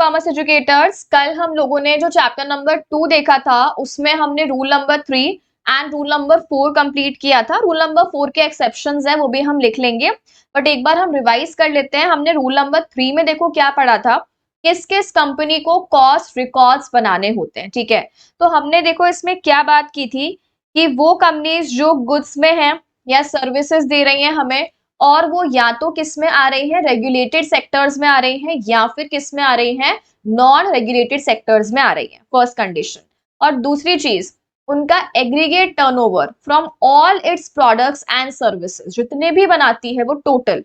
Commerce educators, कल हम लोगों ने जो चैप्टर नंबर 2 देखा था उसमें हमने rule number 3 and rule number 4 complete किया था। रूल नंबर 4 के एक्सेप्शंस हैं वो भी हम लिख लेंगे, बट एक बार हम रिवाइज कर लेते हैं। हमने रूल नंबर 3 में देखो क्या पढ़ा था, किस किस कंपनी को कॉस्ट रिकॉर्ड्स बनाने होते हैं। ठीक है, तो हमने देखो इसमें क्या बात की थी कि वो कंपनीज जो गुड्स में है या सर्विसेज दे रही हैं हमें, और वो या तो किस में आ रही है, रेगुलेटेड सेक्टर्स में आ रही हैं, या फिर किस में आ रही हैं, नॉन रेगुलेटेड सेक्टर्स में आ रही हैं, फर्स्ट कंडीशन। और दूसरी चीज, उनका aggregate turnover from all its products and services, जितने भी बनाती है वो टोटल,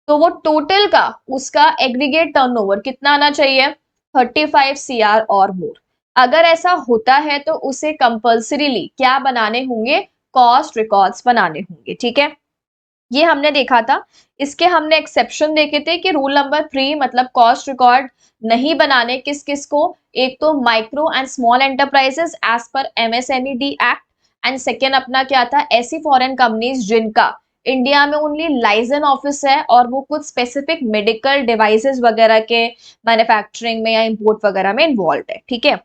तो वो टोटल का उसका एग्रीगेट टर्नओवर कितना आना चाहिए, 35 CR और मोर। अगर ऐसा होता है तो उसे कंपल्सरीली क्या बनाने होंगे, कॉस्ट रिकॉर्ड्स बनाने होंगे। ठीक है, ये हमने देखा था। इसके हमने एक्सेप्शन देखे थे कि रूल नंबर 3 मतलब कॉस्ट रिकॉर्ड नहीं बनाने किस किस को, एक तो micro and small enterprises as पर MSMED एक्ट, एंड सेकेंड अपना क्या था, ऐसी फॉरेन कंपनीज जिनका इंडिया में ओनली लाइसेंस ऑफिस है और वो कुछ स्पेसिफिक मेडिकल डिवाइसेस वगैरह के मैन्युफैक्चरिंग में या इंपोर्ट वगैरह में इन्वॉल्व है। ठीक है,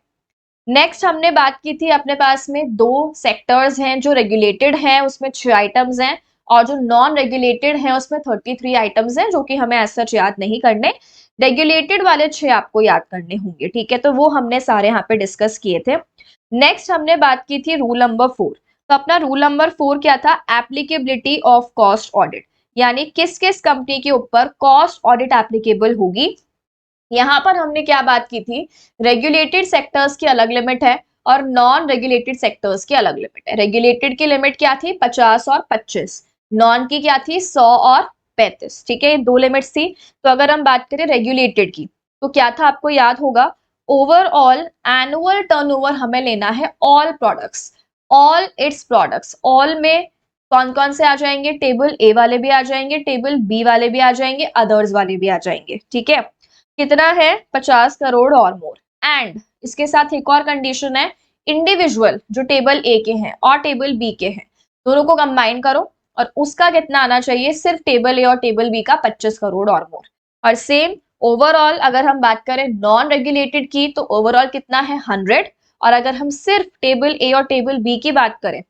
नेक्स्ट हमने बात की थी, अपने पास में दो सेक्टर्स हैं जो रेगुलेटेड हैं उसमें 6 आइटम्स हैं, और जो नॉन रेगुलेटेड हैं उसमें 33 आइटम्स हैं, जो कि हमें ऐसा याद नहीं करने, रेगुलेटेड वाले 6 आपको याद करने होंगे। ठीक है, तो वो हमने सारे यहाँ पे डिस्कस किए थे। नेक्स्ट हमने बात की थी रूल नंबर 4। तो अपना रूल नंबर 4 क्या था, एप्लीकेबिलिटी ऑफ कॉस्ट ऑडिट, यानी किस किस कंपनी के ऊपर कॉस्ट ऑडिट एप्लीकेबल होगी। यहाँ पर हमने क्या बात की थी, रेगुलेटेड सेक्टर्स की अलग लिमिट है और नॉन रेगुलेटेड सेक्टर्स की अलग लिमिट है। रेगुलेटेड की लिमिट क्या थी, 50 और 25, नॉन की क्या थी, 100 और 35। ठीक है, ये दो लिमिट्स थी। तो अगर हम बात करें रेगुलेटेड की, तो क्या था आपको याद होगा, ओवरऑल एनुअल टर्नओवर हमें लेना है all products, all its products. All में कौन कौन से आ जाएंगे, टेबल ए वाले भी आ जाएंगे, टेबल बी वाले भी आ जाएंगे, अदर्स वाले भी आ जाएंगे। ठीक है, कितना है, 50 करोड़ और मोर। एंड इसके साथ एक और कंडीशन है, इंडिविजुअल जो टेबल ए के हैं और टेबल बी के हैं, दोनों को कंबाइन करो और उसका कितना आना चाहिए, सिर्फ टेबल ए और टेबल बी का 25 करोड़ और मोर। और सेम ओवरऑल अगर हम बात करें नॉन रेगुलेटेड की, तो ओवरऑल कितना है, 100। और अगर हम सिर्फ टेबल ए और टेबल बी की बात करें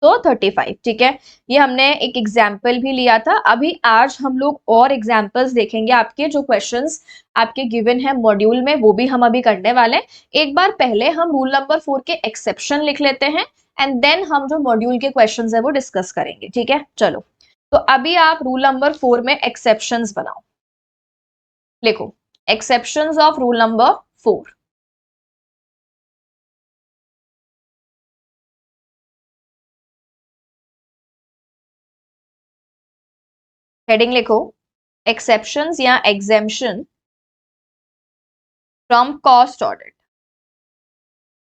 तो 35। ठीक है, ये हमने एक एग्जाम्पल भी लिया था। अभी आज हम लोग और एग्जाम्पल्स देखेंगे, आपके जो क्वेश्चंस आपके गिवन है मॉड्यूल में वो भी हम अभी करने वाले हैं। एक बार पहले हम रूल नंबर 4 के एक्सेप्शन लिख लेते हैं एंड देन हम जो मॉड्यूल के क्वेश्चंस है वो डिस्कस करेंगे। ठीक है, चलो, तो अभी आप रूल नंबर 4 में एक्सेप्शंस बनाओ, लिखो exceptions of rule number 4। Heading लिखो, एक्सेप्शंस या exemption from cost audit.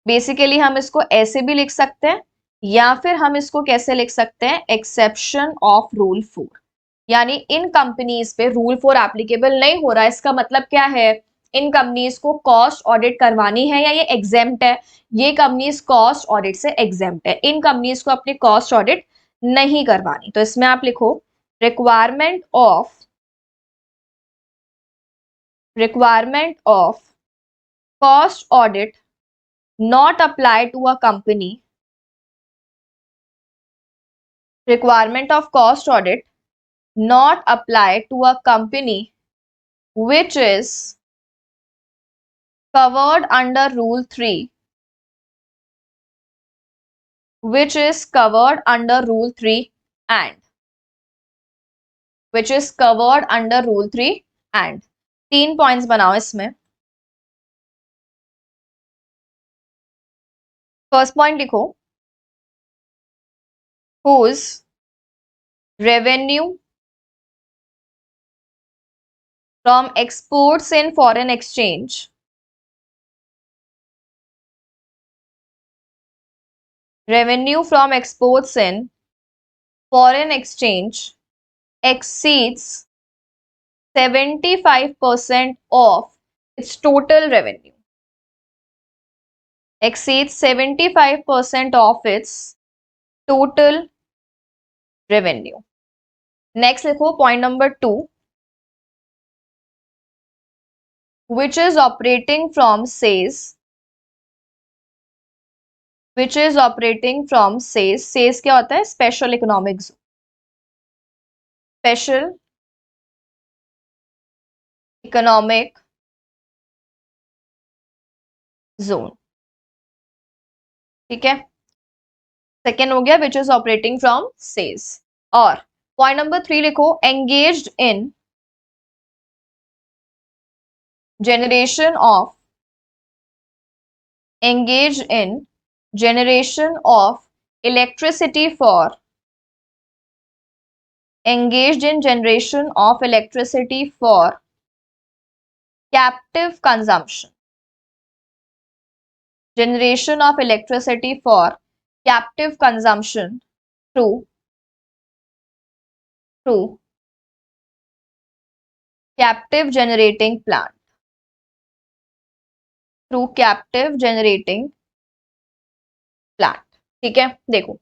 Basically हम इसको ऐसे भी लिख सकते हैं या फिर हम इसको कैसे लिख सकते हैं, एक्सेप्शन ऑफ रूल 4, यानी इन कंपनीज पे रूल 4 एप्लीकेबल नहीं हो रहा है। इसका मतलब क्या है, इन कंपनीज को कॉस्ट ऑडिट करवानी है या ये एग्जेम्प्ट है, ये कंपनीज कॉस्ट ऑडिट से एग्जेम्प्ट है, इन कंपनीज को अपनी कॉस्ट ऑडिट नहीं करवानी। तो इसमें आप लिखो requirement of cost audit not apply to a company, requirement of cost audit not apply to a company which is covered under rule 3, which is covered under rule 3 and which is covered under rule 3 and 3 points बनाओ इसमें। First point लिखो, whose revenue from exports in foreign exchange revenue from exports in foreign exchange exceeds 75% of its total revenue, exceeds 75% of its total revenue. Next लिखो point number 2, which is operating from says, which is operating from says क्या होता है? Special economic zone, special economic zone, ठीक है। Second हो गया which is operating from says. और point number 3 लिखो, engaged in generation of engaged in generation of electricity for engaged in generation of electricity for captive consumption, generation of electricity for captive consumption through captive generating plant, through captive generating plant, ठीक है। देखो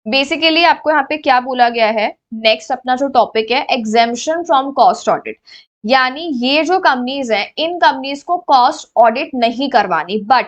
basically आपको यहाँ पे क्या बोला गया है, नेक्स्ट अपना जो टॉपिक है एग्जेम्पशन फ्रॉम कॉस्ट ऑडिट, यानी ये जो कंपनीज है इन कंपनीज को कॉस्ट ऑडिट नहीं करवानी, बट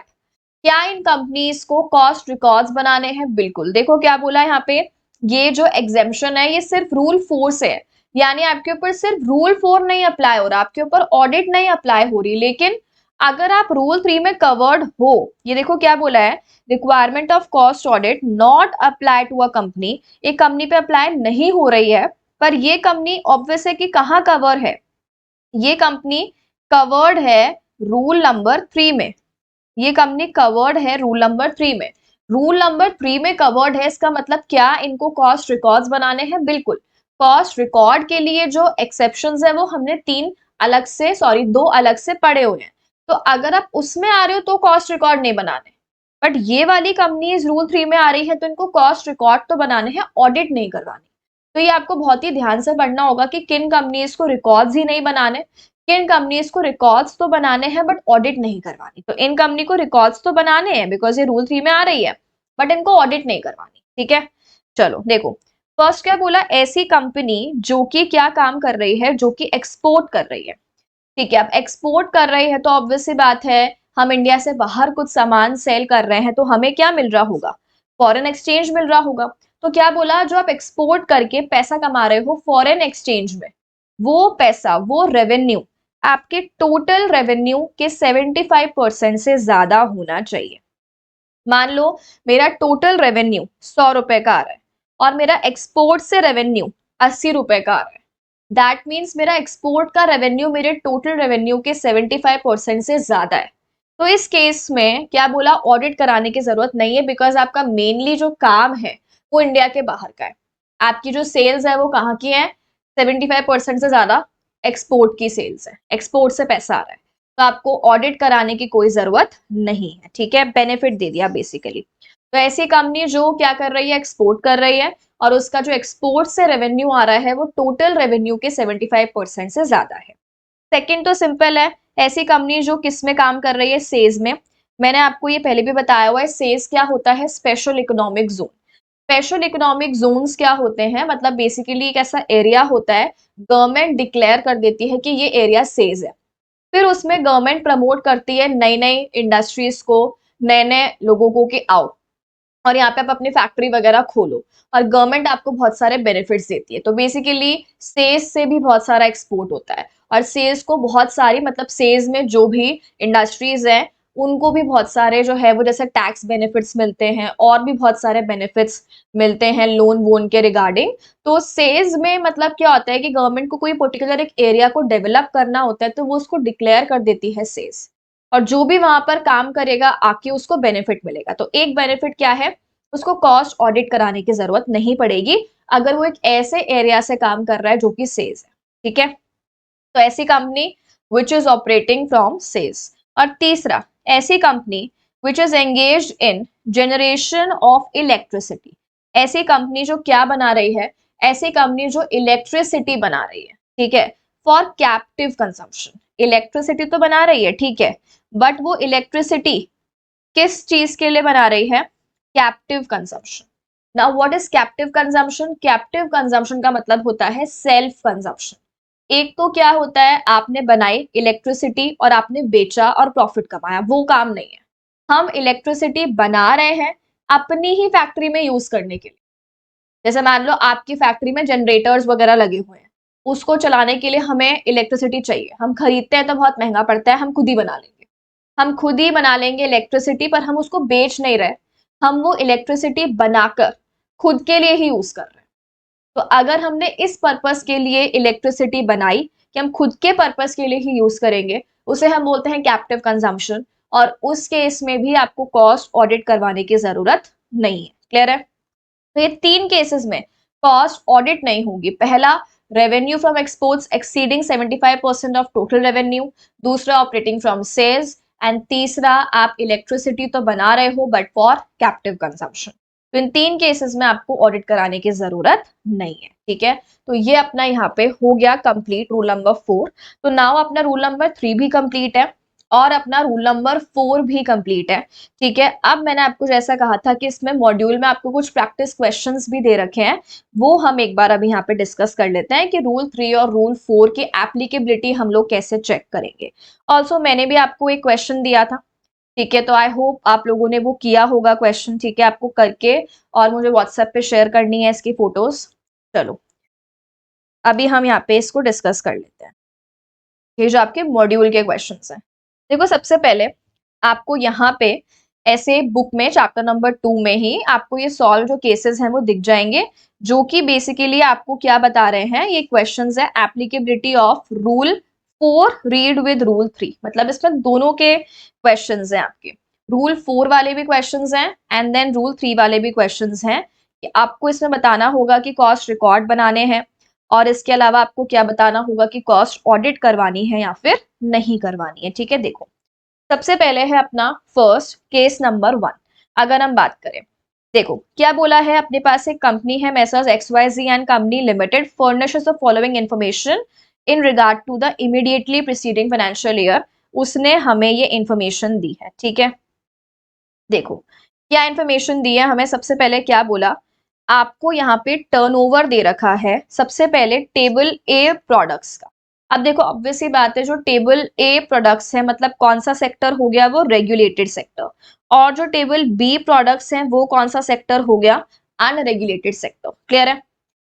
क्या इन कंपनीज को कॉस्ट रिकॉर्ड्स बनाने हैं? बिल्कुल। देखो क्या बोला है यहाँ पे, ये जो एग्जेम्पशन है ये सिर्फ रूल 4 से है, यानी आपके ऊपर सिर्फ रूल 4 नहीं अप्लाई हो रहा, आपके ऊपर ऑडिट नहीं अप्लाई हो रही, लेकिन अगर आप रूल 3 में कवर्ड हो, ये देखो क्या बोला है, requirement of cost audit not apply to a company, एक कंपनी पे अप्लाई नहीं हो रही है, पर ये कंपनी ऑब्वियस है कि कहाँ कवर है, ये कंपनी कवर्ड है रूल नंबर 3 में, ये कंपनी कवर्ड है रूल नंबर 3 में, रूल नंबर 3 में कवर्ड है, इसका मतलब क्या, इनको कॉस्ट रिकॉर्ड्स बनाने हैं। बिल्कुल, कॉस्ट रिकॉर्ड के लिए जो एक्सेप्शंस है वो हमने दो अलग से पढ़े हुए हैं, तो अगर आप उसमें आ रहे हो तो कॉस्ट रिकॉर्ड नहीं बनाने, बट ये वाली कंपनी इस रूल 3 में आ रही है तो इनको कॉस्ट रिकॉर्ड तो बनाने हैं, ऑडिट नहीं करवानी। तो ये आपको बहुत ही ध्यान से पढ़ना होगा कि किन कंपनीज को रिकॉर्ड्स ही नहीं बनाने, किन कंपनीज को रिकॉर्ड्स तो बनाने हैं बट ऑडिट नहीं करवानी। तो इन कंपनी को रिकॉर्ड्स तो बनाने हैं बिकॉज ये रूल 3 में आ रही है, बट इनको ऑडिट नहीं करवानी, ठीक है। चलो देखो फर्स्ट क्या बोला, ऐसी कंपनी जो कि क्या काम कर रही है, जो कि एक्सपोर्ट कर रही है, ठीक है। अब एक्सपोर्ट कर रही है तो ऑब्वियस सी बात है, हम इंडिया से बाहर कुछ सामान सेल कर रहे हैं तो हमें क्या मिल रहा होगा, फॉरेन एक्सचेंज मिल रहा होगा। तो क्या बोला, जो आप एक्सपोर्ट करके पैसा कमा रहे हो फॉरेन एक्सचेंज में, वो पैसा, वो रेवेन्यू आपके टोटल रेवेन्यू के 75% से ज्यादा होना चाहिए। मान लो मेरा टोटल रेवेन्यू 100 रुपए का आ रहा है और मेरा एक्सपोर्ट से रेवेन्यू 80 रुपए का आ रहा है, दैट मीन्स मेरा एक्सपोर्ट का रेवेन्यू मेरे टोटल रेवेन्यू के 75% से ज्यादा है। तो इस केस में क्या बोला, ऑडिट कराने की जरूरत नहीं है, बिकॉज आपका मेनली जो काम है वो इंडिया के बाहर का है, आपकी जो सेल्स है वो कहाँ की है, 75% से ज्यादा एक्सपोर्ट की सेल्स है, एक्सपोर्ट से पैसा आ रहा है, तो आपको ऑडिट कराने की कोई जरूरत नहीं है, ठीक है। बेनिफिट दे दिया बेसिकली। तो ऐसी कंपनी जो क्या कर रही है, एक्सपोर्ट कर रही है और उसका जो एक्सपोर्ट से रेवेन्यू आ रहा है वो टोटल रेवेन्यू के 75% से ज्यादा है। सेकंड तो सिंपल है, ऐसी कंपनी जो किस में काम कर रही है, सेज में। मैंने आपको ये पहले भी बताया हुआ है, सेज क्या होता है, special economic zone. Special economic zones क्या होते हैं, मतलब बेसिकली एक ऐसा एरिया होता है, गवर्नमेंट डिक्लेयर कर देती है कि ये एरिया सेज है, फिर उसमें गवर्नमेंट प्रमोट करती है नई नई इंडस्ट्रीज को, नए नए लोगों को कि आओ और यहाँ पे आप अपनी फैक्ट्री वगैरह खोलो, और गवर्नमेंट आपको बहुत सारे बेनिफिट्स देती है। तो बेसिकली सेज से भी बहुत सारा एक्सपोर्ट होता है, और सेज को बहुत सारी, मतलब सेज में जो भी इंडस्ट्रीज हैं उनको भी बहुत सारे जो है वो जैसे टैक्स बेनिफिट्स मिलते हैं और भी बहुत सारे बेनिफिट्स मिलते हैं लोन वोन के रिगार्डिंग। तो सेज में मतलब क्या होता है कि गवर्नमेंट को कोई पर्टिकुलर एक एरिया को डेवलप करना होता है तो वो उसको डिक्लेयर कर देती है सेज, और जो भी वहां पर काम करेगा आके उसको बेनिफिट मिलेगा। तो एक बेनिफिट क्या है, उसको कॉस्ट ऑडिट कराने की जरूरत नहीं पड़ेगी अगर वो एक ऐसे एरिया से काम कर रहा है जो कि सेज है, ठीक है। तो ऐसी company which is operating from says. और तीसरा, ऐसी company which is engage in generation of electricity, ऐसी कंपनी जो क्या बना रही है, ऐसी कंपनी जो इलेक्ट्रिसिटी बना रही है, ठीक है, फॉर कैप्टिव कंजम्पशन। इलेक्ट्रिसिटी तो बना रही है, ठीक है, बट वो इलेक्ट्रिसिटी किस चीज के लिए बना रही है, captive consumption. Now what is captive consumption, captive consumption का मतलब होता है सेल्फ कंजम्पशन। एक तो क्या होता है, आपने बनाई इलेक्ट्रिसिटी और आपने बेचा और प्रॉफिट कमाया, वो काम नहीं है। हम इलेक्ट्रिसिटी बना रहे हैं अपनी ही फैक्ट्री में यूज करने के लिए। जैसे मान लो आपकी फैक्ट्री में जनरेटर्स वगैरह लगे हुए हैं, उसको चलाने के लिए हमें इलेक्ट्रिसिटी चाहिए, हम खरीदते हैं तो बहुत महंगा पड़ता है, हम खुद ही बना लेंगे। हम खुद ही बना लेंगे इलेक्ट्रिसिटी, पर हम उसको बेच नहीं रहे, हम वो इलेक्ट्रिसिटी बनाकर खुद के लिए ही यूज कर रहे हैं। तो अगर हमने इस पर्पस के लिए इलेक्ट्रिसिटी बनाई कि हम खुद के पर्पस के लिए ही यूज करेंगे, उसे हम बोलते हैं कैप्टिव कंजम्पशन। और उस केस में भी आपको कॉस्ट ऑडिट करवाने की जरूरत नहीं है। क्लियर है? तो ये तीन केसेस में कॉस्ट ऑडिट नहीं होगी। पहला, revenue from exports exceeding 75% of total revenue. दूसरा, ऑपरेटिंग फ्रॉम सेल्स। एंड तीसरा, आप इलेक्ट्रिसिटी तो बना रहे हो बट फॉर कैप्टिव कंजम्पशन। तो इन तीन केसेस में आपको ऑडिट कराने की जरूरत नहीं है। ठीक है, तो ये अपना यहाँ पे हो गया कंप्लीट रूल नंबर 4। तो नाउ अपना रूल नंबर 3 भी कंप्लीट है और अपना रूल नंबर 4 भी कंप्लीट है। ठीक है, अब मैंने आपको जैसा कहा था कि इसमें मॉड्यूल में आपको कुछ प्रैक्टिस क्वेश्चंस भी दे रखे हैं, वो हम एक बार अभी यहाँ पे डिस्कस कर लेते हैं कि रूल 3 और रूल 4 की एप्लीकेबिलिटी हम लोग कैसे चेक करेंगे। ऑल्सो मैंने भी आपको एक क्वेश्चन दिया था। ठीक है, तो आई होप आप लोगों ने वो किया होगा क्वेश्चन। ठीक है, आपको करके और मुझे व्हाट्सएप पे शेयर करनी है इसकी फोटोज। चलो, अभी हम यहाँ पे इसको डिस्कस कर लेते हैं। ये जो आपके मॉड्यूल के क्वेश्चंस हैं, देखो सबसे पहले आपको यहाँ पे ऐसे बुक में चैप्टर नंबर 2 में ही आपको ये सॉल्व जो केसेस हैं वो दिख जाएंगे, जो कि बेसिकली आपको क्या बता रहे हैं, ये क्वेश्चंस है applicability of rule 4 read with rule 3। मतलब इसमें दोनों के क्वेश्चंस हैं आपके, रूल 4 वाले भी क्वेश्चंस हैं एंड देन रूल 3 वाले भी क्वेश्चंस हैं। कि आपको इसमें बताना होगा कि कॉस्ट रिकॉर्ड बनाने हैं और इसके अलावा आपको क्या बताना होगा कि कॉस्ट ऑडिट करवानी है या फिर नहीं करवानी है। ठीक है, देखो सबसे पहले है अपना फर्स्ट केस नंबर 1। अगर हम बात करें, देखो क्या बोला है, अपने पास एक कंपनी है messrs XYZ and company limited furnishes the following information in regard to the immediately preceding financial year. उसने हमें ये इंफॉर्मेशन दी है। ठीक है, देखो क्या इंफॉर्मेशन दी है हमें। सबसे पहले क्या बोला, आपको यहाँ पे टर्नओवर दे रखा है सबसे पहले टेबल ए प्रोडक्ट्स का। अब देखो ऑब्वियसली बात है, जो टेबल ए प्रोडक्ट्स है मतलब कौन सा सेक्टर हो गया, वो रेगुलेटेड सेक्टर। और जो टेबल बी प्रोडक्ट्स हैं वो कौन सा सेक्टर हो गया, अनरेगुलेटेड सेक्टर। क्लियर है?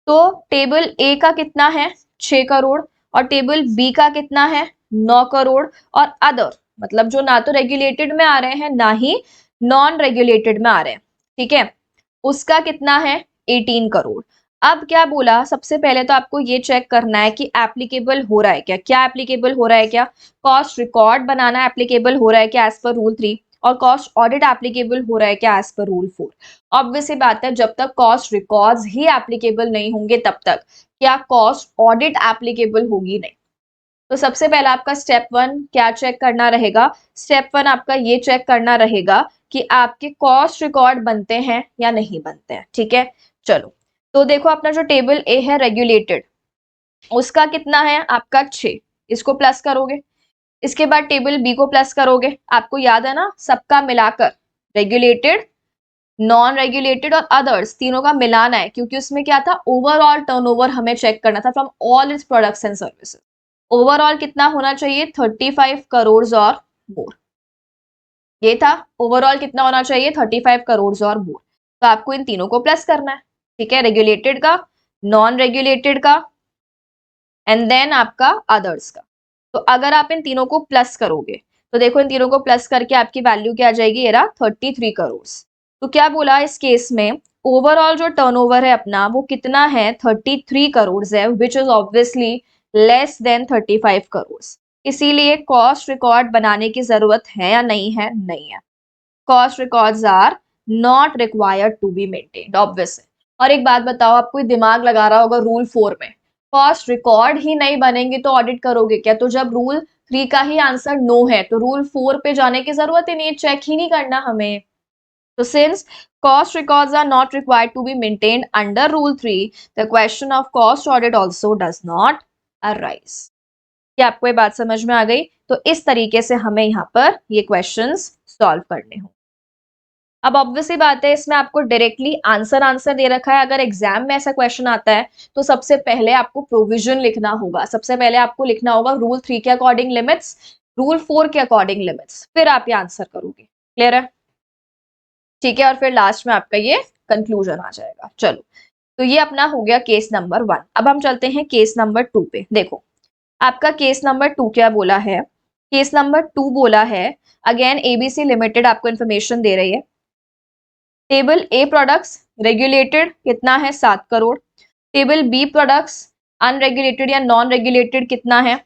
तो टेबल ए का कितना है, 6 करोड़, और टेबल बी का कितना है, 9 करोड़, और अदर मतलब जो ना तो रेगुलेटेड में आ रहे हैं ना ही नॉन रेगुलेटेड में आ रहे हैं। ठीक है, उसका कितना है, 18 करोड़। अब क्या बोला, सबसे पहले तो आपको ये चेक करना है कि एप्लीकेबल हो रहा है क्या। क्या एप्लीकेबल हो रहा है क्या, कॉस्ट रिकॉर्ड बनाना एप्लीकेबल हो रहा है क्या एज पर रूल 3, और कॉस्ट ऑडिट एप्लीकेबल हो रहा है क्या एज पर रूल 4। ऑब्वियसली बात है, जब तक कॉस्ट रिकॉर्ड्स ही एप्लीकेबल नहीं होंगे तब तक क्या कॉस्ट ऑडिट एप्लीकेबल होगी नहीं। तो सबसे पहला आपका स्टेप 1 क्या चेक करना रहेगा, स्टेप 1 आपका ये चेक करना रहेगा कि आपके कॉस्ट रिकॉर्ड बनते हैं या नहीं बनते हैं। ठीक है, चलो तो देखो अपना जो टेबल ए है रेगुलेटेड, उसका कितना है आपका 6, इसको प्लस करोगे। इसके बाद टेबल बी को प्लस करोगे। आपको याद है ना, सबका मिलाकर रेगुलेटेड, नॉन रेगुलेटेड और अदर्स तीनों का मिलाना है, क्योंकि उसमें क्या था, ओवरऑल टर्नओवर हमें चेक करना था from all its products and services. Overall कितना होना चाहिए, 35 करोड़ और मोर। ये था ओवरऑल कितना होना चाहिए, 35 करोड़ और मोर। तो आपको इन तीनों को प्लस करना है। ठीक है, रेगुलेटेड का, नॉन रेगुलेटेड का, एंड देन आपका अदर्स का। तो अगर आप इन तीनों को प्लस करोगे तो देखो इन तीनों को प्लस करके आपकी वैल्यू क्या आ जाएगी, ये रहा 33 करोड़। तो क्या बोला इस केस में, ओवरऑल जो टर्नओवर है अपना वो कितना है, 33 करोड़ है, विच is obviously less than 35 crore. इसीलिए कॉस्ट रिकॉर्ड बनाने की जरूरत है या नहीं है, नहीं है। Cost records are not required to be maintained, obvious है। और एक बात बताओ, आप कोई दिमाग लगा रहा होगा, रूल 4 में कॉस्ट रिकॉर्ड ही नहीं बनेंगे तो ऑडिट करोगे क्या। तो जब रूल 3 का ही आंसर नो है तो रूल 4 पे जाने की जरूरत ही नहीं, चेक ही नहीं करना हमें। तो since cost records are not required to be maintained under Rule 3, the question of cost audit also does not arise. क्या आपको ये बात समझ में आ गई? तो इस तरीके से हमें यहाँ पर ये क्वेश्चंस सॉल्व करने हों। अब ऑब्वियसली बात है, इसमें आपको डायरेक्टली आंसर दे रखा है। अगर एग्जाम में ऐसा क्वेश्चन आता है तो सबसे पहले आपको प्रोविजन लिखना होगा, सबसे पहले आपको लिखना होगा रूल 3 के अकॉर्डिंग लिमिट्स, रूल 4 के अकॉर्डिंग लिमिट्स, फिर आप ये आंसर करोगे। क्लियर है? ठीक है, और फिर लास्ट में आपका ये कंक्लूजन आ जाएगा। चलो, तो ये अपना हो गया केस नंबर 1। अब हम चलते हैं केस नंबर 2 पे। देखो आपका केस नंबर 2 क्या बोला है। केस नंबर 2 बोला है, अगेन एबीसी लिमिटेड आपको इन्फॉर्मेशन दे रही है। टेबल ए प्रोडक्ट्स रेगुलेटेड कितना है 7 crore, table B products unregulated या नॉन रेगुलेटेड कितना है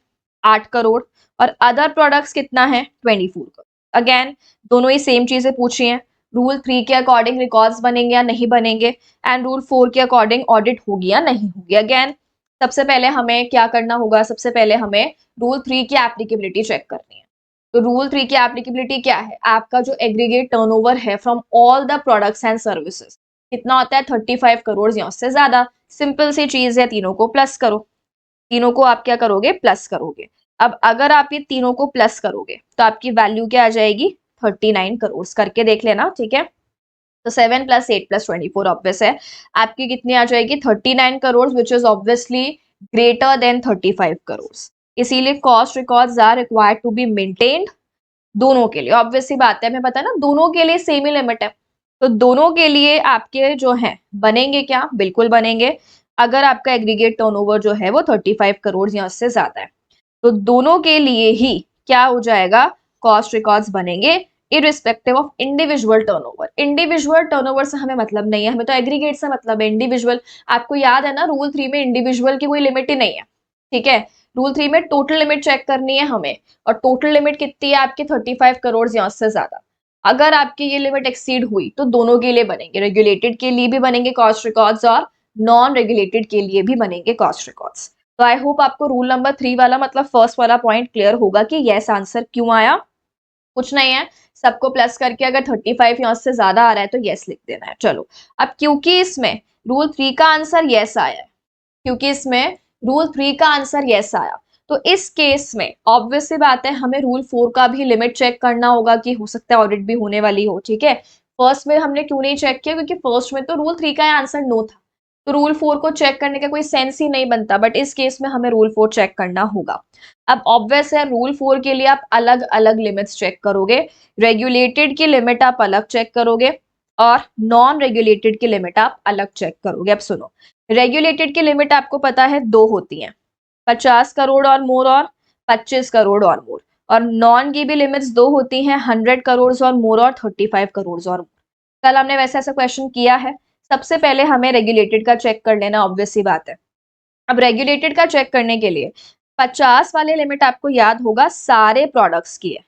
8 करोड़, और अदर प्रोडक्ट्स कितना है 24 करोड़। अगेन दोनों ही सेम चीजें पूछी हैं। रूल 3 के अकॉर्डिंग रिकॉर्ड्स बनेंगे या नहीं बनेंगे, एंड रूल 4 के अकॉर्डिंग ऑडिट होगी या नहीं होगी। अगेन सबसे पहले हमें क्या करना होगा, सबसे पहले हमें रूल 3 की एप्लीकेबिलिटी चेक करनी है। तो रूल 3 की एप्लीकेबिलिटी क्या है, आपका जो एग्रीगेट टर्नओवर है from all the products and services कितना होता है 35 करोड़ या उससे ज्यादा। सिंपल सी चीज है, तीनों को प्लस करो, तीनों को आप क्या करोगे, प्लस करोगे। अब अगर आप ये तीनों को प्लस करोगे तो आपकी वैल्यू क्या आ जाएगी 39 करोड़। करके देख लेना, ठीक है। तो 7 + 8 + 24 ऑब्वियस है, आपकी कितनी आ जाएगी 39 crore, which is obviously greater than 35 crore. इसीलिए cost records are required to be maintained दोनों के लिए। ऑब्वियस सी बात है, हमें पता है ना दोनों के लिए सेम ही लिमिट है, तो दोनों के लिए आपके जो है बनेंगे क्या, बिल्कुल बनेंगे। अगर आपका एग्रीगेट टर्नओवर जो है वो 35 करोड़ या उससे ज्यादा है तो दोनों के लिए ही क्या हो जाएगा, कॉस्ट रिकॉर्ड्स बनेंगे irrespective of individual turnover. Individual turnover से हमें मतलब नहीं है, हमें तो एग्रीगेट से मतलब है। इंडिविजुअल आपको याद है ना, रूल 3 में इंडिविजुअल की कोई लिमिट ही नहीं है, ठीक है। रूल 3 में टोटल लिमिट चेक करनी है हमें, और टोटल लिमिट कितनी है आपकी 35 करोड़ या उससे ज्यादा। अगर आपकी ये लिमिट एक्सीड हुई तो दोनों के लिए बनेंगे, रेगुलेटेड के लिए भी बनेंगे कॉस्ट रिकॉर्ड्स और नॉन रेगुलेटेड के लिए भी बनेंगे कॉस्ट रिकॉर्ड्स। तो आई होप आपको रूल नंबर 3 वाला मतलब फर्स्ट वाला पॉइंट क्लियर होगा कि यस आंसर क्यों आया। कुछ नहीं है, सबको प्लस करके अगर 35 या उससे ज्यादा आ रहा है तो यस लिख देना है। चलो, अब क्योंकि इसमें रूल 3 का आंसर यस आया है, क्योंकि इसमें रूल 3 का आंसर यस आया, तो इस केस में ऑब्वियस सी बात है हमें रूल 4 का भी लिमिट चेक करना होगा कि हो सकता है ऑडिट भी होने वाली हो, ठीक है। फर्स्ट में हमने क्यों नहीं चेक किया, क्योंकि फर्स्ट में तो रूल 3 का आंसर नो था, तो रूल 4 को चेक करने का कोई सेंस ही नहीं बनता, बट इस केस में हमें रूल 4 चेक करना होगा। अब ऑब्वियस है रूल 4 के लिए आप अलग अलग लिमिट्स चेक करोगे, रेगुलेटेड की लिमिट आप अलग चेक करोगे और नॉन रेगुलेटेड की लिमिट आप अलग चेक करोगे। अब सुनो, रेगुलेटेड की लिमिट आपको पता है दो होती हैं, 50 करोड़ और मोर और 25 करोड़ और मोर, और नॉन की भी लिमिट्स दो होती हैं, 100 करोड़ और मोर और 35 करोड़ और मोर। कल हमने वैसे ऐसा क्वेश्चन किया है। सबसे पहले हमें रेगुलेटेड का चेक कर लेना, ऑब्वियस सी बात है। अब रेगुलेटेड का चेक करने के लिए 50 वाले लिमिट आपको याद होगा सारे प्रोडक्ट्स की है,